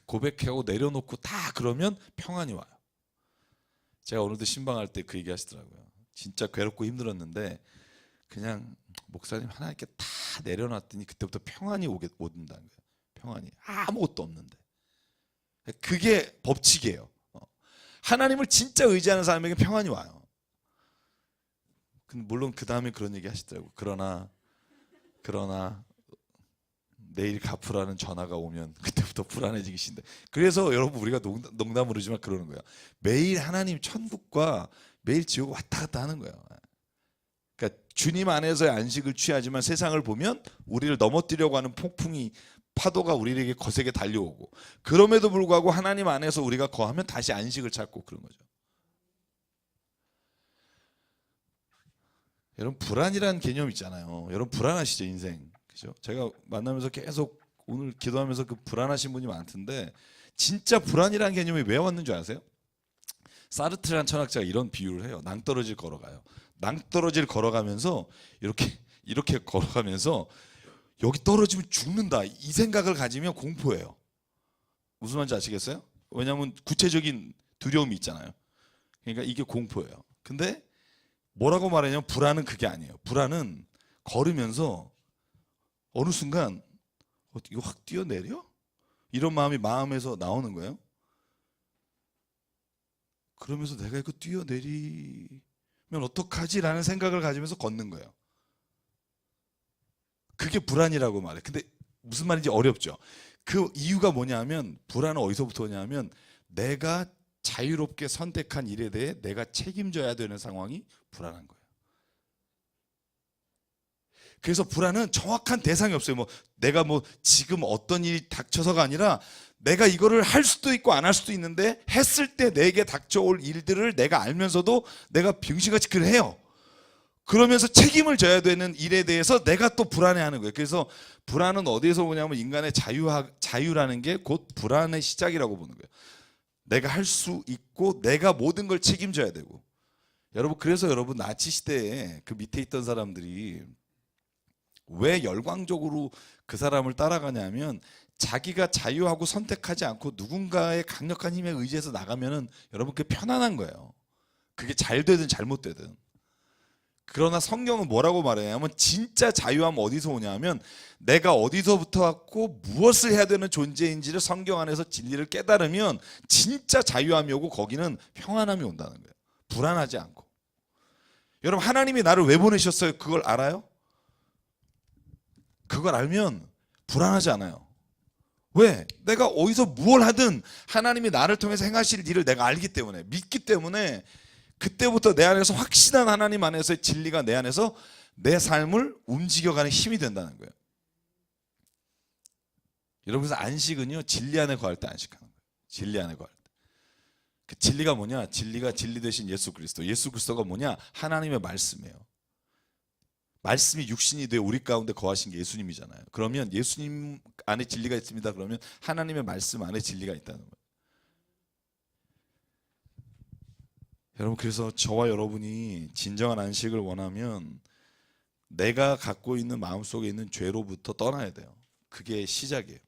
고백하고 내려놓고 다 그러면 평안이 와요. 제가 오늘도 신방할 때 그 얘기 하시더라고요. 진짜 괴롭고 힘들었는데 그냥 목사님 하나님께 다 내려놨더니 그때부터 평안이 온다는 거예요. 평안이 아무것도 없는데. 그게 법칙이에요. 하나님을 진짜 의지하는 사람에게 평안이 와요. 물론 그 다음에 그런 얘기 하시더라고요. 그러나 내일 갚으라는 전화가 오면 그때부터 불안해지기 시작한다. 그래서 여러분, 우리가 농담으로지만 그러는 거예요. 매일 하나님 천국과 매일 지옥 왔다 갔다 하는 거예요. 그러니까 주님 안에서의 안식을 취하지만 세상을 보면 우리를 넘어뜨리려고 하는 폭풍이, 파도가 우리에게 거세게 달려오고, 그럼에도 불구하고 하나님 안에서 우리가 거하면 다시 안식을 찾고 그런 거죠. 여러분, 불안이라는 개념 있잖아요. 여러분, 불안하시죠, 인생. 그죠? 제가 만나면서 계속 오늘 기도하면서 그 불안하신 분이 많던데, 진짜 불안이라는 개념이 왜 왔는 줄 아세요? 사르트라는 철학자가 이런 비유를 해요. 낭떠러지를 걸어가요. 낭떠러지를 걸어가면서 이렇게 걸어가면서 여기 떨어지면 죽는다, 이 생각을 가지면 공포예요. 무슨 말인지 아시겠어요? 왜냐하면 구체적인 두려움이 있잖아요. 그러니까 이게 공포예요. 근데 뭐라고 말하냐면, 불안은 그게 아니에요. 불안은 걸으면서 어느 순간 이거 확 뛰어내려? 이런 마음이 마음에서 나오는 거예요. 그러면서 내가 이거 뛰어내리면 어떡하지? 라는 생각을 가지면서 걷는 거예요. 그게 불안이라고 말해. 근데 무슨 말인지 어렵죠. 그 이유가 뭐냐면, 불안은 어디서부터 오냐면, 내가 자유롭게 선택한 일에 대해 내가 책임져야 되는 상황이 불안한 거예요. 그래서 불안은 정확한 대상이 없어요. 내가 지금 어떤 일이 닥쳐서가 아니라 내가 이거를 할 수도 있고 안 할 수도 있는데 했을 때 내게 닥쳐올 일들을 내가 알면서도 내가 병신같이 그걸 해요. 그러면서 책임을 져야 되는 일에 대해서 내가 또 불안해하는 거예요. 그래서 불안은 어디에서 오냐면 인간의 자유라는 게 곧 불안의 시작이라고 보는 거예요. 내가 할 수 있고 내가 모든 걸 책임져야 되고. 여러분, 그래서 여러분 나치 시대에 그 밑에 있던 사람들이 왜 열광적으로 그 사람을 따라가냐면 자기가 자유하고 선택하지 않고 누군가의 강력한 힘에 의지해서 나가면은 여러분 그게 편안한 거예요. 그게 잘 되든 잘못되든. 그러나 성경은 뭐라고 말하냐면 진짜 자유함은 어디서 오냐면 내가 어디서부터 왔고 무엇을 해야 되는 존재인지를 성경 안에서 진리를 깨달으면 진짜 자유함이 오고 거기는 평안함이 온다는 거예요. 불안하지 않고. 여러분, 하나님이 나를 왜 보내셨어요? 그걸 알아요? 그걸 알면 불안하지 않아요. 왜? 내가 어디서 무엇을 하든 하나님이 나를 통해서 행하실 일을 내가 알기 때문에, 믿기 때문에 그때부터 내 안에서 확신한 하나님 안에서의 진리가 내 안에서 내 삶을 움직여가는 힘이 된다는 거예요. 여러분, 그래서 안식은요, 진리 안에 거할 때 안식하는 거예요. 진리 안에 거할 때. 그 진리가 뭐냐? 진리가 진리 되신 예수 그리스도. 예수 그리스도가 뭐냐? 하나님의 말씀이에요. 말씀이 육신이 되어 우리 가운데 거하신 게 예수님이잖아요. 그러면 예수님 안에 진리가 있습니다. 그러면 하나님의 말씀 안에 진리가 있다는 거예요. 여러분, 그래서 저와 여러분이 진정한 안식을 원하면 내가 갖고 있는 마음속에 있는 죄로부터 떠나야 돼요. 그게 시작이에요.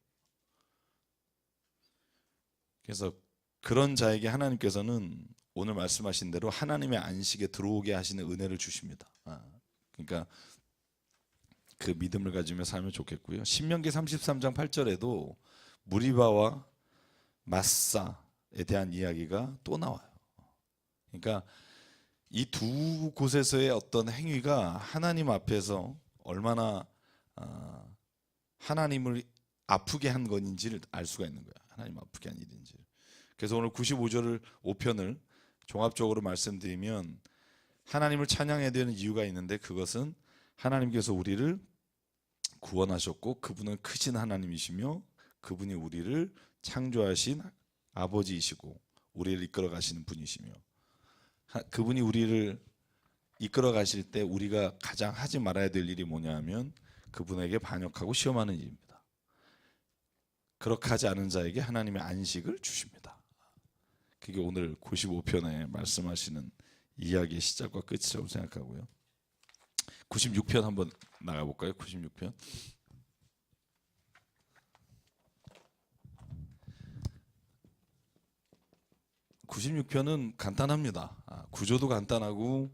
그래서 그런 자에게 하나님께서는 오늘 말씀하신 대로 하나님의 안식에 들어오게 하시는 은혜를 주십니다. 그러니까 그 믿음을 가지며 살면 좋겠고요. 신명기 33장 8절에도 무리바와 마사에 대한 이야기가 또 나와요. 그러니까 이 두 곳에서의 어떤 행위가 하나님 앞에서 얼마나 하나님을 아프게 한 건인지를 알 수가 있는 거야. 하나님 아프게 한 일인지. 그래서 오늘 95절을 5편을 종합적으로 말씀드리면 하나님을 찬양해야 되는 이유가 있는데 그것은 하나님께서 우리를 구원하셨고 그분은 크신 하나님이시며 그분이 우리를 창조하신 아버지이시고 우리를 이끌어 가시는 분이시며 그분이 우리를 이끌어 가실 때 우리가 가장 하지 말아야 될 일이 뭐냐 하면 그분에게 반역하고 시험하는 일입니다. 그렇게 하지 않은 자에게 하나님의 안식을 주십니다. 그게 오늘 95편에 말씀하시는 이야기의 시작과 끝이라고 생각하고요. 96편 한번 나가볼까요? 96편. 96편은 간단합니다. 구조도 간단하고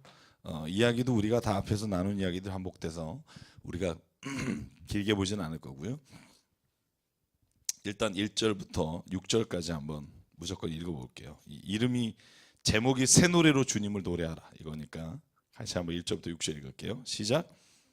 이야기도 우리가 다 앞에서 나눈 이야기들 반복돼서 우리가 길게 보지는 않을 거고요. 일단 1절부터 6절까지 한번 무조건 읽어볼게요. 이름이 제목이 새 노래로 주님을 노래하라 이거니까 다시 한번 1절부터 6절 읽을게요. 시작.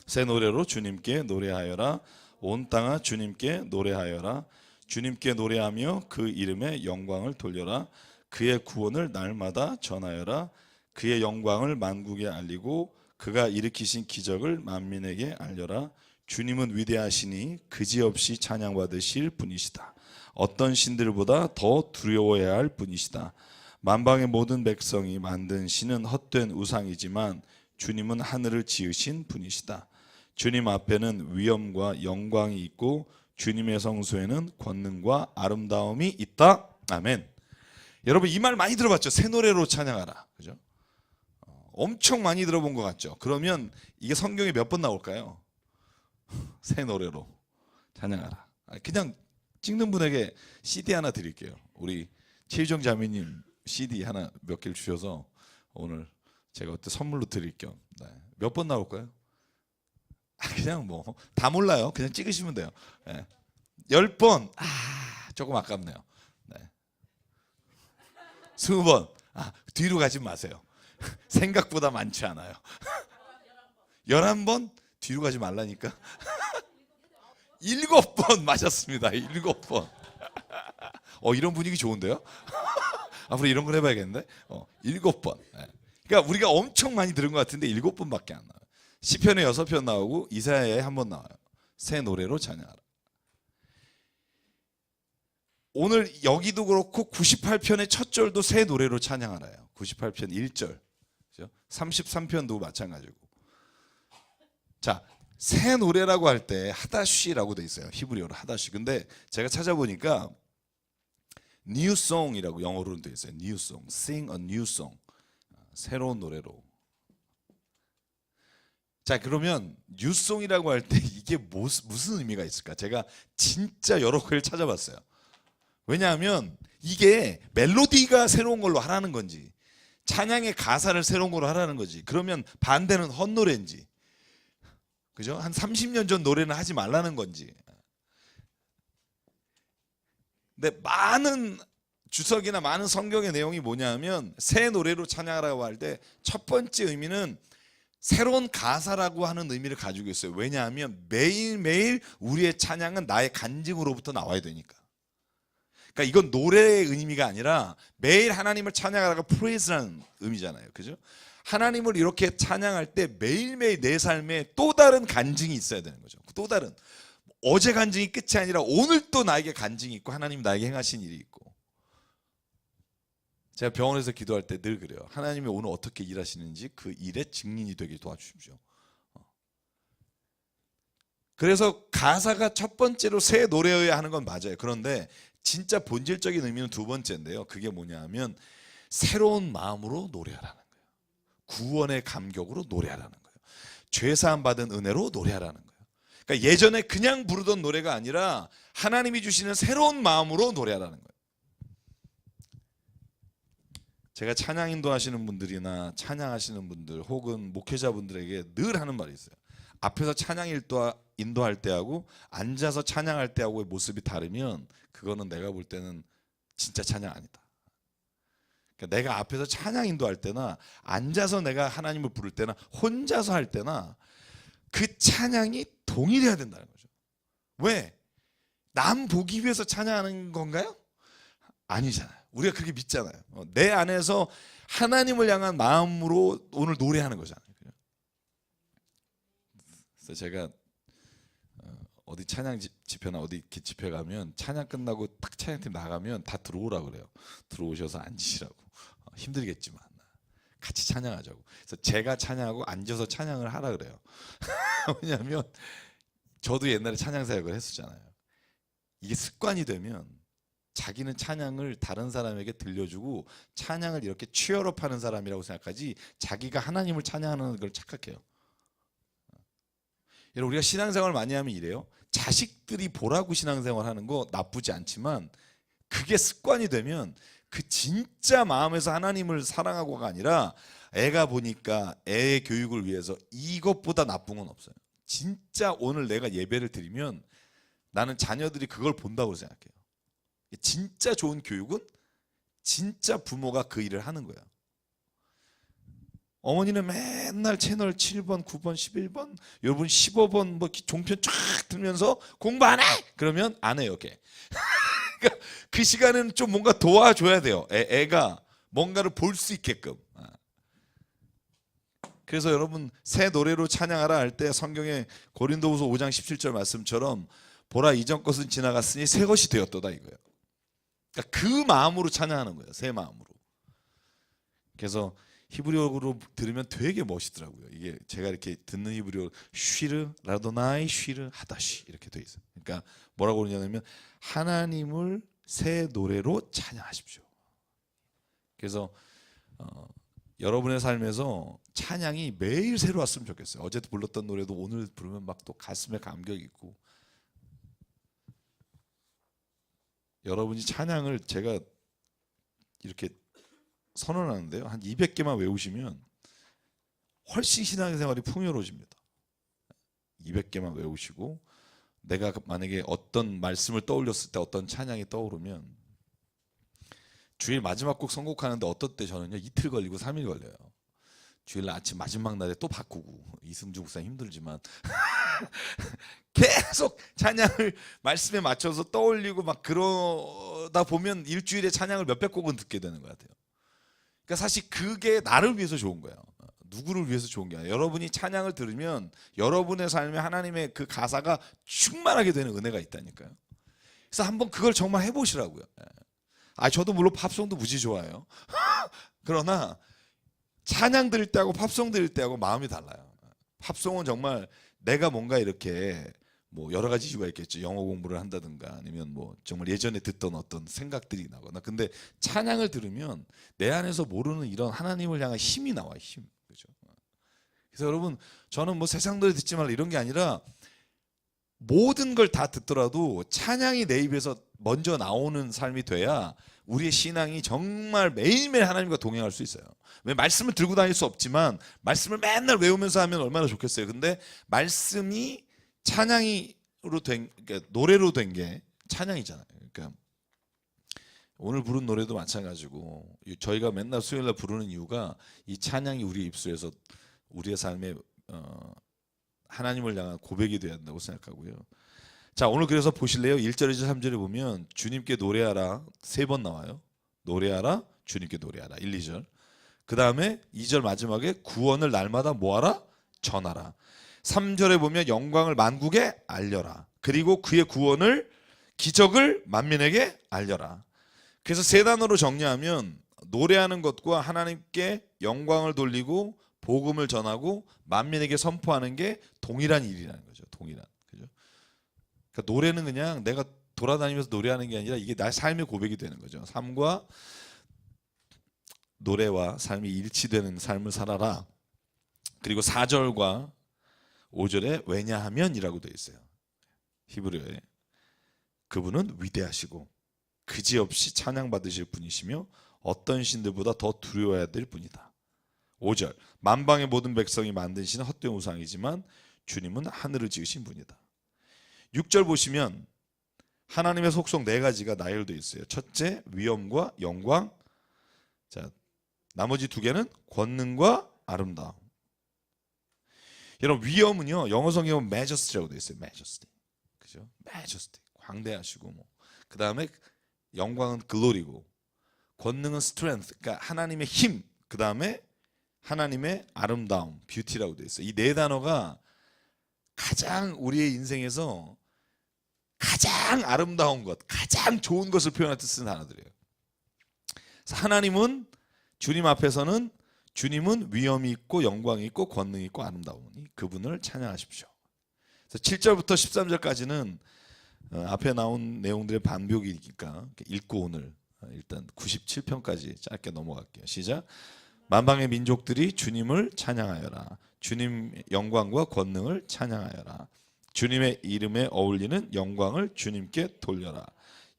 새 노래로 주님께 노래하여라. 온 땅아 주님께 노래하여라. 주님께 노래하며 그 이름의 영광을 돌려라. 그의 구원을 날마다 전하여라. 그의 영광을 만국에 알리고 그가 일으키신 기적을 만민에게 알려라. 주님은 위대하시니 그지없이 찬양받으실 분이시다. 어떤 신들보다 더 두려워해야 할 분이시다. 만방의 모든 백성이 만든 신은 헛된 우상이지만 주님은 하늘을 지으신 분이시다. 주님 앞에는 위엄과 영광이 있고 주님의 성소에는 권능과 아름다움이 있다. 아멘. 여러분 이 말 많이 들어봤죠? 새 노래로 찬양하라. 그죠? 엄청 많이 들어본 것 같죠? 그러면 이게 성경에 몇 번 나올까요? 새 노래로 찬양하라. 그냥 찍는 분에게 CD 하나 드릴게요. 우리 최유정 자매님 CD 하나 몇 개를 주셔서 오늘 제가 어때 선물로 드릴 겸. 네. 몇 번 나올까요? 그냥 뭐 다 몰라요. 그냥 찍으시면 돼요. 네. 10번. 조금 아깝네요. 네. 20번. 뒤로 가지 마세요. 생각보다 많지 않아요. 11번? 뒤로 가지 말라니까. 7번 맞았습니다. 7번. 이런 분위기 좋은데요? 앞으로 이런 걸 해봐야겠는데? 7번. 그러니까 우리가 엄청 많이 들은 것 같은데 7번밖에 안 나와요. 시편에 6편 나오고 이사야에 1번 나와요. 새 노래로 찬양하라. 오늘 여기도 그렇고 98편의 첫 절도 새 노래로 찬양하라요. 98편 1절. 그죠? 33편도 마찬가지고. 자, 새 노래라고 할 때 하다쉬라고 돼 있어요. 히브리어로 하다쉬. 근데 제가 찾아보니까 new song이라고 영어로는 돼 있어요. new song. sing a new song. 새로운 노래로. 자, 그러면 뉴송이라고 할 때 이게 무슨 의미가 있을까? 제가 진짜 여러 개를 찾아봤어요. 왜냐하면 이게 멜로디가 새로운 걸로 하라는 건지 찬양의 가사를 새로운 걸로 하라는 거지, 그러면 반대는 헛노래인지, 그죠? 한 30년 전 노래는 하지 말라는 건지. 근데 많은 주석이나 많은 성경의 내용이 뭐냐면 새 노래로 찬양하라고 할 때 첫 번째 의미는 새로운 가사라고 하는 의미를 가지고 있어요. 왜냐하면 매일매일 우리의 찬양은 나의 간증으로부터 나와야 되니까. 그러니까 이건 노래의 의미가 아니라 매일 하나님을 찬양하라가 프레이즈라는 의미잖아요. 그죠? 하나님을 이렇게 찬양할 때 매일매일 내 삶에 또 다른 간증이 있어야 되는 거죠. 또 다른, 어제 간증이 끝이 아니라 오늘 또 나에게 간증이 있고 하나님 나에게 행하신 일이 있고. 제가 병원에서 기도할 때 늘 그래요. 하나님이 오늘 어떻게 일하시는지 그 일의 증인이 되게 도와주십시오. 그래서 가사가 첫 번째로 새 노래여야 하는 건 맞아요. 그런데 진짜 본질적인 의미는 두 번째인데요. 그게 뭐냐 하면 새로운 마음으로 노래하라는 거예요. 구원의 감격으로 노래하라는 거예요. 죄사함 받은 은혜로 노래하라는 거예요. 그러니까 예전에 그냥 부르던 노래가 아니라 하나님이 주시는 새로운 마음으로 노래하라는 거예요. 제가 찬양 인도하시는 분들이나 찬양하시는 분들 혹은 목회자분들에게 늘 하는 말이 있어요. 앞에서 찬양 인도할 때하고 앉아서 찬양할 때하고의 모습이 다르면 그거는 내가 볼 때는 진짜 찬양 아니다. 그러니까 내가 앞에서 찬양 인도할 때나 앉아서 내가 하나님을 부를 때나 혼자서 할 때나 그 찬양이 동일해야 된다는 거죠. 왜? 남 보기 위해서 찬양하는 건가요? 아니잖아요. 우리가 그렇게 믿잖아요. 내 안에서 하나님을 향한 마음으로 오늘 노래하는 거잖아요. 그래서 제가 어디 찬양 집회나 어디 집회 가면 찬양 끝나고 딱 찬양팀 나가면 다 들어오라 그래요. 들어오셔서 앉으시라고. 힘들겠지만 같이 찬양하자고. 그래서 제가 찬양하고 앉아서 찬양을 하라 그래요. 왜냐하면 저도 옛날에 찬양 사역을 했었잖아요. 이게 습관이 되면 자기는 찬양을 다른 사람에게 들려주고 찬양을 이렇게 취업하는 사람이라고 생각하지 자기가 하나님을 찬양하는 걸 착각해요. 여러분, 우리가 신앙생활 많이 하면 이래요. 자식들이 보라고 신앙생활 하는 거 나쁘지 않지만 그게 습관이 되면 그 진짜 마음에서 하나님을 사랑하고가 아니라 애가 보니까 애의 교육을 위해서 이것보다 나쁜 건 없어요. 진짜 오늘 내가 예배를 드리면 나는 자녀들이 그걸 본다고 생각해요. 진짜 좋은 교육은 진짜 부모가 그 일을 하는 거예요. 어머니는 맨날 채널 7번, 9번, 11번, 여러분 15번 뭐 종편 쫙 들면서 공부 안 해? 그러면 안 해요, 걔. 그러니까 그 시간은 좀 뭔가 도와줘야 돼요. 애가 뭔가를 볼 수 있게끔. 그래서 여러분 새 노래로 찬양하라 할 때 성경에 고린도후서 5장 17절 말씀처럼 보라 이전 것은 지나갔으니 새 것이 되었도다 이거예요. 그러니까 그 마음으로 찬양하는 거예요. 새 마음으로. 그래서 히브리어로 들으면 되게 멋있더라고요. 이게 제가 이렇게 듣는 히브리어 쉬르 라도나이 쉬르 하다시 이렇게 돼 있어요. 그러니까 뭐라고 그러냐면 하나님을 새 노래로 찬양하십시오. 그래서 여러분의 삶에서 찬양이 매일 새로 왔으면 좋겠어요. 어제 불렀던 노래도 오늘 부르면 막 또 가슴에 감격이 있고. 여러분이 찬양을 제가 이렇게 선언하는데요. 한 200개만 외우시면 훨씬 신앙생활이 풍요로워집니다. 200개만 외우시고 내가 만약에 어떤 말씀을 떠올렸을 때 어떤 찬양이 떠오르면 주일 마지막 곡 선곡하는데 어떨 때 저는요 이틀 걸리고 3일 걸려요. 주일날 아침 마지막 날에 또 바꾸고 이승주 목사님 힘들지만 계속 찬양을 말씀에 맞춰서 떠올리고 막 그러다 보면 일주일에 찬양을 몇백 곡은 듣게 되는 것 같아요. 그러니까 사실 그게 나를 위해서 좋은 거예요. 누구를 위해서 좋은 게 아니라 여러분이 찬양을 들으면 여러분의 삶에 하나님의 그 가사가 충만하게 되는 은혜가 있다니까요. 그래서 한번 그걸 정말 해보시라고요. 저도 물론 팝송도 무지 좋아해요. 그러나 찬양 드릴 때하고 팝송 드릴 때하고 마음이 달라요. 팝송은 정말 내가 뭔가 이렇게 뭐 여러 가지 이유가 있겠죠. 영어 공부를 한다든가 아니면 뭐 정말 예전에 듣던 어떤 생각들이 나거나. 근데 찬양을 들으면 내 안에서 모르는 이런 하나님을 향한 힘이 나와요. 힘. 그죠? 그래서 여러분, 저는 뭐 세상 노래 듣지 말라 이런 게 아니라 모든 걸 다 듣더라도 찬양이 내 입에서 먼저 나오는 삶이 돼야 우리의 신앙이 정말 매일매일 하나님과 동행할 수 있어요. 왜 말씀을 들고 다닐 수 없지만 말씀을 맨날 외우면서 하면 얼마나 좋겠어요. 근데 말씀이 찬양으로 된, 그러니까 노래로 된 게 찬양이잖아요. 그러니까 오늘 부른 노래도 마찬가지고 저희가 맨날 수요일날 부르는 이유가 이 찬양이 우리 입술에서 우리의 삶에 하나님을 향한 고백이 되어야 한다고 생각하고요. 자, 오늘 그래서 보실래요? 1절에서 3절에 보면 주님께 노래하라 3번 나와요. 노래하라, 주님께 노래하라 1, 2절. 그 다음에 2절 마지막에 구원을 날마다 뭐하라? 전하라. 3절에 보면 영광을 만국에 알려라. 그리고 그의 구원을 기적을 만민에게 알려라. 그래서 3단어로 정리하면 노래하는 것과 하나님께 영광을 돌리고 복음을 전하고 만민에게 선포하는 게 동일한 일이라는 거죠. 동일한. 그죠? 그러니까 노래는 그냥 내가 돌아다니면서 노래하는 게 아니라 이게 나의 삶의 고백이 되는 거죠. 삶과 노래와 삶이 일치되는 삶을 살아라. 그리고 4절과 5절에 왜냐하면이라고 되어 있어요. 히브리어에. 그분은 위대하시고 그지없이 찬양받으실 분이시며 어떤 신들보다 더 두려워해야 될 분이다. 5절 만방의 모든 백성이 만드신 헛된 우상이지만 주님은 하늘을 지으신 분이다. 6절 보시면 하나님의 속성 4가지가 나열되어 있어요. 첫째 위엄과 영광. 자, 나머지 2개는 권능과 아름다움. 여러분 위엄은요 영어 성경은 majesty라고 되어 있어요. majesty. 그죠? majesty. 광대하시고 뭐. 그다음에 영광은 glory고 권능은 strength. 그러니까 하나님의 힘. 그다음에 하나님의 아름다움, 뷰티라고 되어 있어요. 이 4단어가 가장 우리의 인생에서 가장 아름다운 것, 가장 좋은 것을 표현할 때 쓰는 단어들이에요. 그래서 하나님은 주님 앞에서는 주님은 위엄이 있고 영광이 있고 권능이 있고 아름다우니 그분을 찬양하십시오. 그래서 7절부터 13절까지는 앞에 나온 내용들의 반복이니까 읽고 오늘 일단 97편까지 짧게 넘어갈게요. 시작. 만방의 민족들이 주님을 찬양하여라. 주님 영광과 권능을 찬양하여라. 주님의 이름에 어울리는 영광을 주님께 돌려라.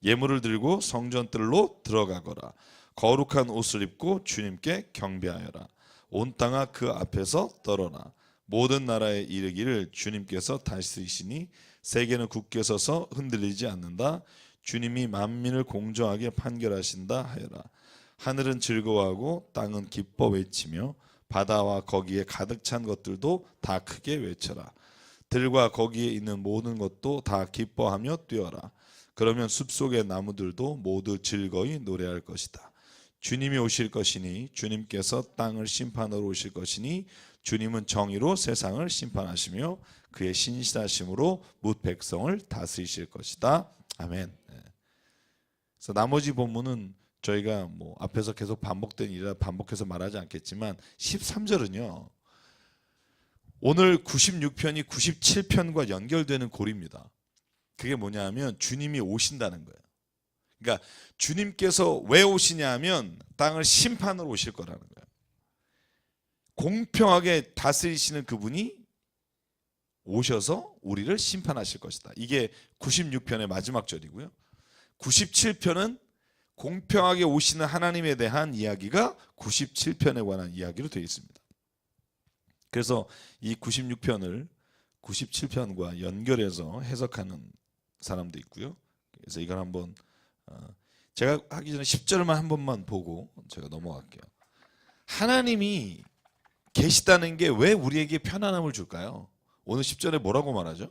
예물을 들고 성전들로 들어가거라. 거룩한 옷을 입고 주님께 경배하여라. 온 땅아 그 앞에서 떨어라. 모든 나라에 이르기를 주님께서 다스리시니 세계는 굳게 서서 흔들리지 않는다. 주님이 만민을 공정하게 판결하신다 하여라. 하늘은 즐거워하고 땅은 기뻐 외치며 바다와 거기에 가득 찬 것들도 다 크게 외쳐라. 들과 거기에 있는 모든 것도 다 기뻐하며 뛰어라. 그러면 숲속의 나무들도 모두 즐거이 노래할 것이다. 주님이 오실 것이니 주님께서 땅을 심판하러 오실 것이니 주님은 정의로 세상을 심판하시며 그의 신실하심으로 뭇 백성을 다스리실 것이다. 아멘. 그래서 나머지 본문은 저희가 뭐 앞에서 계속 반복된 일이라 반복해서 말하지 않겠지만 13절은요. 오늘 96편이 97편과 연결되는 고리입니다. 그게 뭐냐 하면 주님이 오신다는 거예요. 그러니까 주님께서 왜 오시냐 하면 땅을 심판으로 오실 거라는 거예요. 공평하게 다스리시는 그분이 오셔서 우리를 심판하실 것이다. 이게 96편의 마지막 절이고요. 97편은 공평하게 오시는 하나님에 대한 이야기가 97편에 관한 이야기로 되어 있습니다. 그래서 이 96편을 97편과 연결해서 해석하는 사람도 있고요. 그래서 이걸 한번 제가 하기 전에 10절만 한 번만 보고 제가 넘어갈게요. 하나님이 계시다는 게 왜 우리에게 편안함을 줄까요? 오늘 10절에 뭐라고 말하죠?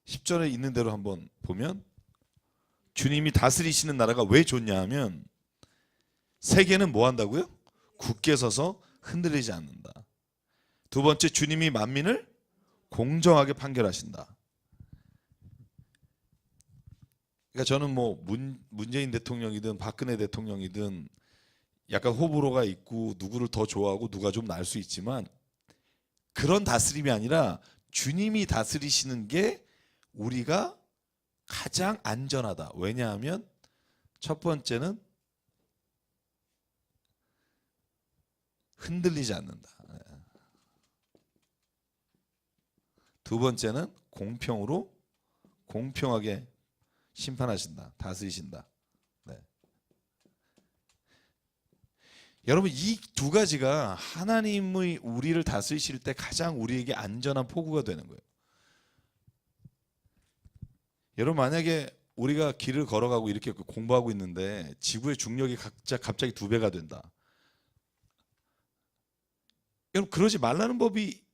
10절에 있는 대로 한번 보면 주님이 다스리시는 나라가 왜 좋냐 하면 세계는 뭐 한다고요? 굳게 서서 흔들리지 않는다. 두 번째, 주님이 만민을 공정하게 판결하신다. 그러니까 저는 뭐 문재인 대통령이든 박근혜 대통령이든 약간 호불호가 있고 누구를 더 좋아하고 누가 좀 나을 수 있지만 그런 다스림이 아니라 주님이 다스리시는 게 우리가 가장 안전하다. 왜냐하면 첫 번째는 흔들리지 않는다. 두 번째는 공평하게 심판하신다. 다스리신다. 네. 여러분 이 두 가지가 하나님의 우리를 다스리실 때 가장 우리에게 안전한 포구가 되는 거예요. 여러분 만약에 우리가 길을 걸어가고 이렇게 공부하고 있는데 지구의 중력이 갑자기 2배가 된다. 여러분 그러지 말라는 법이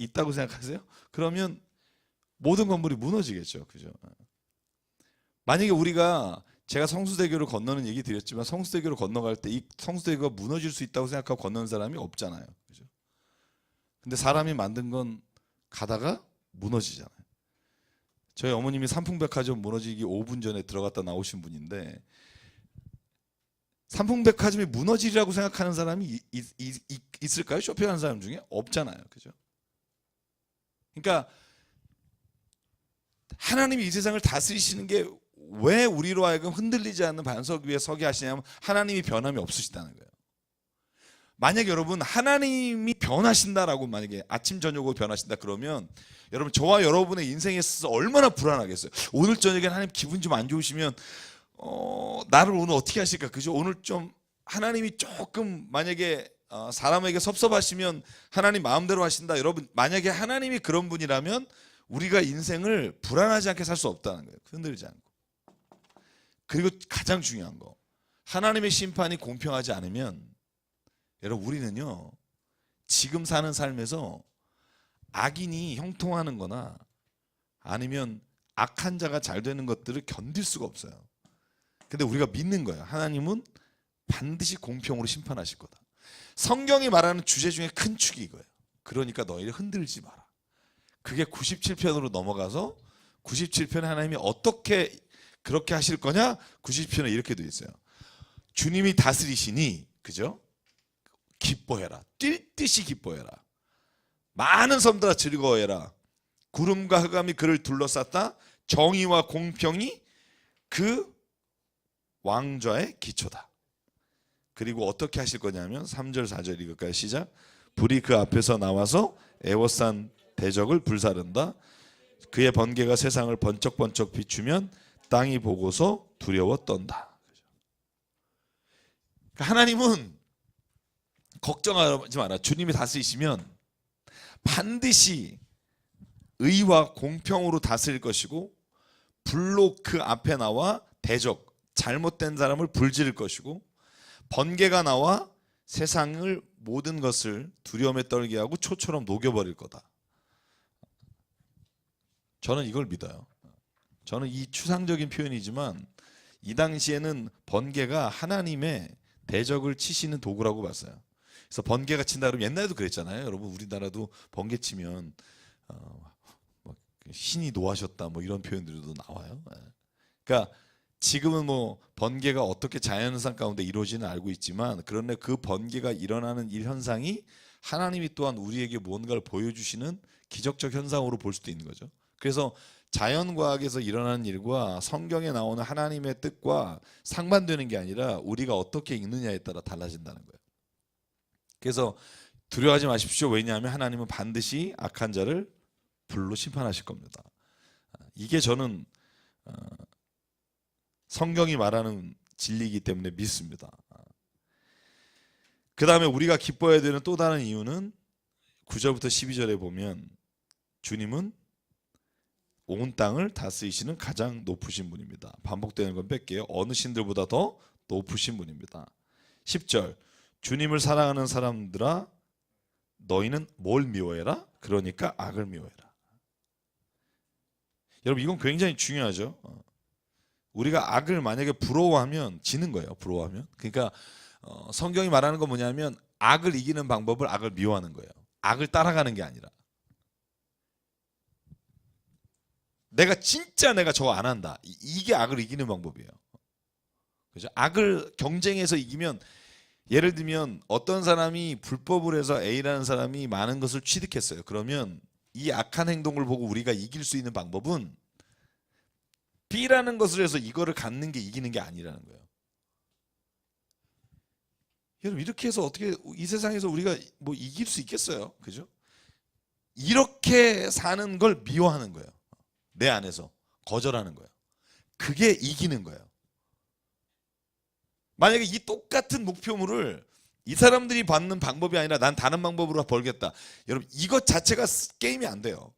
있다고 생각하세요? 그러면 모든 건물이 무너지겠죠. 그죠? 만약에 우리가 제가 성수대교를 건너는 얘기 드렸지만 성수대교를 건너갈 때 이 성수대교가 무너질 수 있다고 생각하고 건너는 사람이 없잖아요. 그죠? 근데 사람이 만든 건 가다가 무너지잖아요. 저희 어머님이 삼풍백화점 무너지기 5분 전에 들어갔다 나오신 분인데 삼풍백화점이 무너지리라고 생각하는 사람이 있을까요? 쇼핑하는 사람 중에? 없잖아요. 그죠? 그러니까 하나님이 이 세상을 다스리시는 게 왜 우리로 하여금 흔들리지 않는 반석 위에 서게 하시냐면 하나님이 변함이 없으시다는 거예요. 만약 여러분 하나님이 변하신다라고 만약에 아침 저녁으로 변하신다 그러면 여러분 저와 여러분의 인생에 있어서 얼마나 불안하겠어요. 오늘 저녁에 하나님 기분 좀 안 좋으시면 나를 오늘 어떻게 하실까? 그죠? 오늘 좀 하나님이 조금 만약에 사람에게 섭섭하시면 하나님 마음대로 하신다. 여러분 만약에 하나님이 그런 분이라면 우리가 인생을 불안하지 않게 살 수 없다는 거예요. 흔들리지 않고. 그리고 가장 중요한 거 하나님의 심판이 공평하지 않으면 여러분 우리는요 지금 사는 삶에서 악인이 형통하는 거나 아니면 악한 자가 잘 되는 것들을 견딜 수가 없어요. 근데 우리가 믿는 거예요. 하나님은 반드시 공평으로 심판하실 거다. 성경이 말하는 주제 중에 큰 축이 이거예요. 그러니까 너희를 흔들지 마라. 그게 97편으로 넘어가서 97편에 하나님이 어떻게 그렇게 하실 거냐? 90편에 이렇게 되어 있어요. 주님이 다스리시니 그죠? 기뻐해라. 뛸 듯이 기뻐해라. 많은 섬들아 즐거워해라. 구름과 흑암이 그를 둘러쌌다. 정의와 공평이 그 왕좌의 기초다. 그리고 어떻게 하실 거냐면 3절 4절 읽을까요? 시작. 불이 그 앞에서 나와서 애워싼 대적을 불사른다. 그의 번개가 세상을 번쩍번쩍 비추면 땅이 보고서 두려워 떤다. 하나님은 걱정하지 마라. 주님이 다스리시면 반드시 의와 공평으로 다스릴 것이고 불로 그 앞에 나와 대적, 잘못된 사람을 불지를 것이고 번개가 나와 세상을 모든 것을 두려움에 떨게 하고 초처럼 녹여버릴 거다. 저는 이걸 믿어요. 저는 이 추상적인 표현이지만 이 당시에는 번개가 하나님의 대적을 치시는 도구라고 봤어요. 그래서 번개가 친다 그러면 옛날에도 그랬잖아요. 여러분 우리나라도 번개 치면 신이 노하셨다 뭐 이런 표현들도 나와요. 그러니까 지금은 뭐 번개가 어떻게 자연현상 가운데 이루어지는 알고 있지만 그런데 그 번개가 일어나는 이 현상이 하나님이 또한 우리에게 무언가를 보여주시는 기적적 현상으로 볼 수도 있는 거죠. 그래서 자연과학에서 일어나는 일과 성경에 나오는 하나님의 뜻과 상반되는 게 아니라 우리가 어떻게 읽느냐에 따라 달라진다는 거예요. 그래서 두려워하지 마십시오. 왜냐하면 하나님은 반드시 악한 자를 불로 심판하실 겁니다. 이게 저는 성경이 말하는 진리이기 때문에 믿습니다. 그 다음에 우리가 기뻐해야 되는 또 다른 이유는 9절부터 12절에 보면 주님은 온 땅을 다스리시는 가장 높으신 분입니다. 반복되는 건 뺄게요. 어느 신들보다 더 높으신 분입니다. 10절 주님을 사랑하는 사람들아 너희는 뭘 미워해라? 그러니까 악을 미워해라. 여러분 이건 굉장히 중요하죠. 우리가 악을 만약에 부러워하면 지는 거예요. 부러워하면. 그러니까 성경이 말하는 건 뭐냐면 악을 이기는 방법을 악을 미워하는 거예요. 악을 따라가는 게 아니라. 내가 저거 안 한다. 이게 악을 이기는 방법이에요. 그죠? 악을 경쟁해서 이기면, 예를 들면 어떤 사람이 불법을 해서 A라는 사람이 많은 것을 취득했어요. 그러면 이 악한 행동을 보고 우리가 이길 수 있는 방법은 B라는 것을 해서 이거를 갖는 게 이기는 게 아니라는 거예요. 여러분, 이렇게 해서 어떻게 이 세상에서 우리가 뭐 이길 수 있겠어요? 그죠? 이렇게 사는 걸 미워하는 거예요. 내 안에서 거절하는 거예요. 그게 이기는 거예요. 만약에 이 똑같은 목표물을 이 사람들이 받는 방법이 아니라 난 다른 방법으로 벌겠다. 여러분, 이것 자체가 게임이 안 돼요.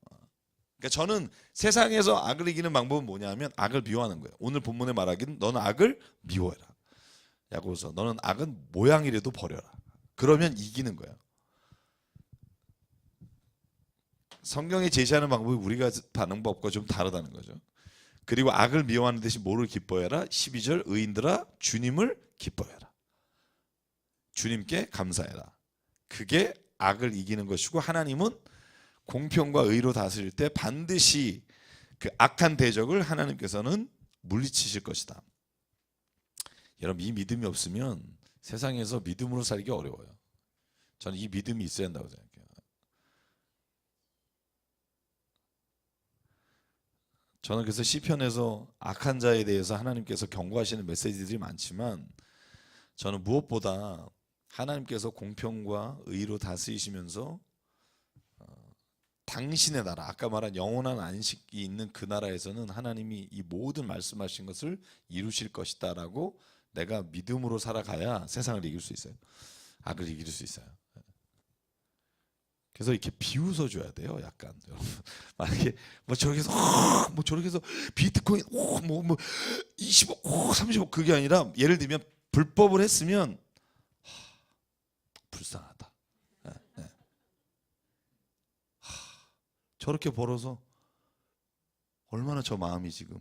그러니까 저는 세상에서 악을 이기는 방법은 뭐냐면 악을 미워하는 거예요. 오늘 본문에 말하기는 너는 악을 미워해라. 야고보서 너는 악은 모양이라도 버려라. 그러면 이기는 거예요. 성경이 제시하는 방법이 우리가 하는 법과 좀 다르다는 거죠. 그리고 악을 미워하는 대신 뭐를 기뻐해라? 12절 의인들아 주님을 기뻐해라. 주님께 감사해라. 그게 악을 이기는 것이고, 하나님은 공평과 의로 다스릴 때 반드시 그 악한 대적을 하나님께서는 물리치실 것이다. 여러분, 이 믿음이 없으면 세상에서 믿음으로 살기 어려워요. 저는 이 믿음이 있어야 한다고 생각해요. 저는 그래서 시편에서 악한 자에 대해서 하나님께서 경고하시는 메시지들이 많지만, 저는 무엇보다 하나님께서 공평과 의로 다스리시면서 당신의 나라, 아까 말한 영원한 안식이 있는 그 나라에서는 하나님이 이 모든 말씀하신 것을 이루실 것이다 라고 내가 믿음으로 살아가야 세상을 이길 수 있어요. 악을 이길 수 있어요. 그래서 이렇게 비웃어 줘야 돼요. 약간 여러분, 만약에 저렇게 해서 비트코인 뭐 20억 30억 그게 아니라, 예를 들면 불법을 했으면 불쌍하다. 저렇게 벌어서 얼마나 저 마음이 지금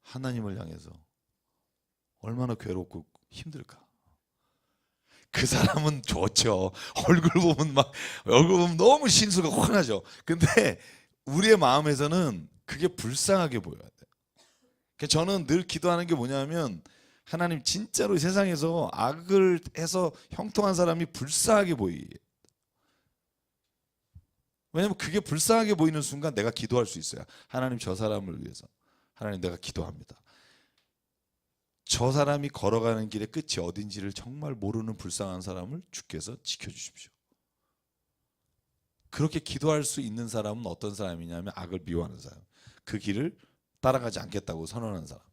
하나님을 향해서 얼마나 괴롭고 힘들까. 그 사람은 좋죠. 얼굴 보면 너무 신수가 환하죠. 근데 우리의 마음에서는 그게 불쌍하게 보여야 돼요. 그러니까 저는 늘 기도하는 게 뭐냐면, 하나님 진짜로 세상에서 악을 해서 형통한 사람이 불쌍하게 보이게. 왜냐면 그게 불쌍하게 보이는 순간 내가 기도할 수 있어요. 하나님, 저 사람을 위해서 하나님 내가 기도합니다. 저 사람이 걸어가는 길의 끝이 어딘지를 정말 모르는 불쌍한 사람을 주께서 지켜주십시오. 그렇게 기도할 수 있는 사람은 어떤 사람이냐면 악을 미워하는 사람, 그 길을 따라가지 않겠다고 선언하는 사람.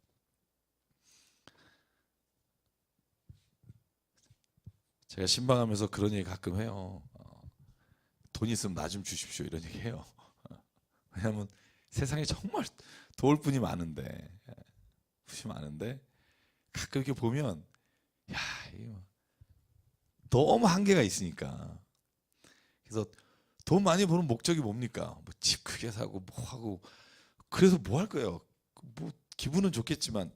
제가 신방하면서 그런 얘기 가끔 해요. 돈 있으면 나 좀 주십시오 이런 얘기 해요. 왜냐하면 세상에 정말 도울 분이 많은데 가끔 이렇게 보면, 야, 이거 너무 한계가 있으니까. 그래서 돈 많이 버는 목적이 뭡니까? 뭐 집 크게 사고 뭐 하고, 그래서 뭐 할 거예요? 뭐 기분은 좋겠지만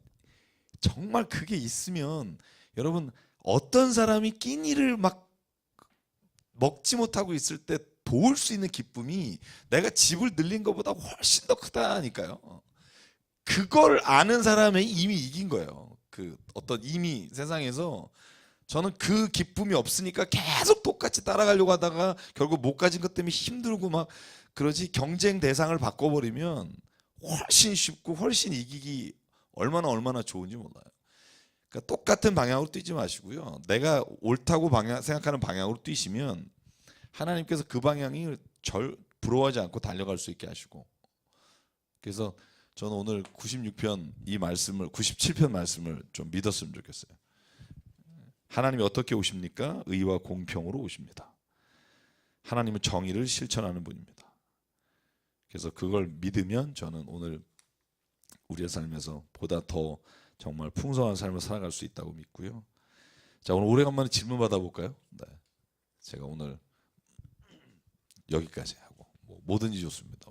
정말 그게 있으면, 여러분, 어떤 사람이 끼니를 막 먹지 못하고 있을 때 도울 수 있는 기쁨이 내가 집을 늘린 것보다 훨씬 더 크다니까요. 그걸 아는 사람이 이미 이긴 거예요. 그 어떤 이미 세상에서, 저는 그 기쁨이 없으니까 계속 똑같이 따라가려고 하다가 결국 못 가진 것 때문에 힘들고 막 그러지, 경쟁 대상을 바꿔버리면 훨씬 쉽고 훨씬 이기기 얼마나 좋은지 몰라요. 그러니까 똑같은 방향으로 뛰지 마시고요. 내가 옳다고 생각하는 방향으로 뛰시면 하나님께서 그 방향이 부러워하지 않고 달려갈 수 있게 하시고. 그래서 저는 오늘 96편 이 말씀을, 97편 말씀을 좀 믿었으면 좋겠어요. 하나님이 어떻게 오십니까? 의와 공평으로 오십니다. 하나님은 정의를 실천하는 분입니다. 그래서 그걸 믿으면 저는 오늘 우리의 삶에서 보다 더 정말 풍성한 삶을 살아갈 수 있다고 믿고요. 자, 오늘 오래간만에 질문 받아볼까요? 네. 제가 오늘 여기까지 하고, 뭐든지 좋습니다.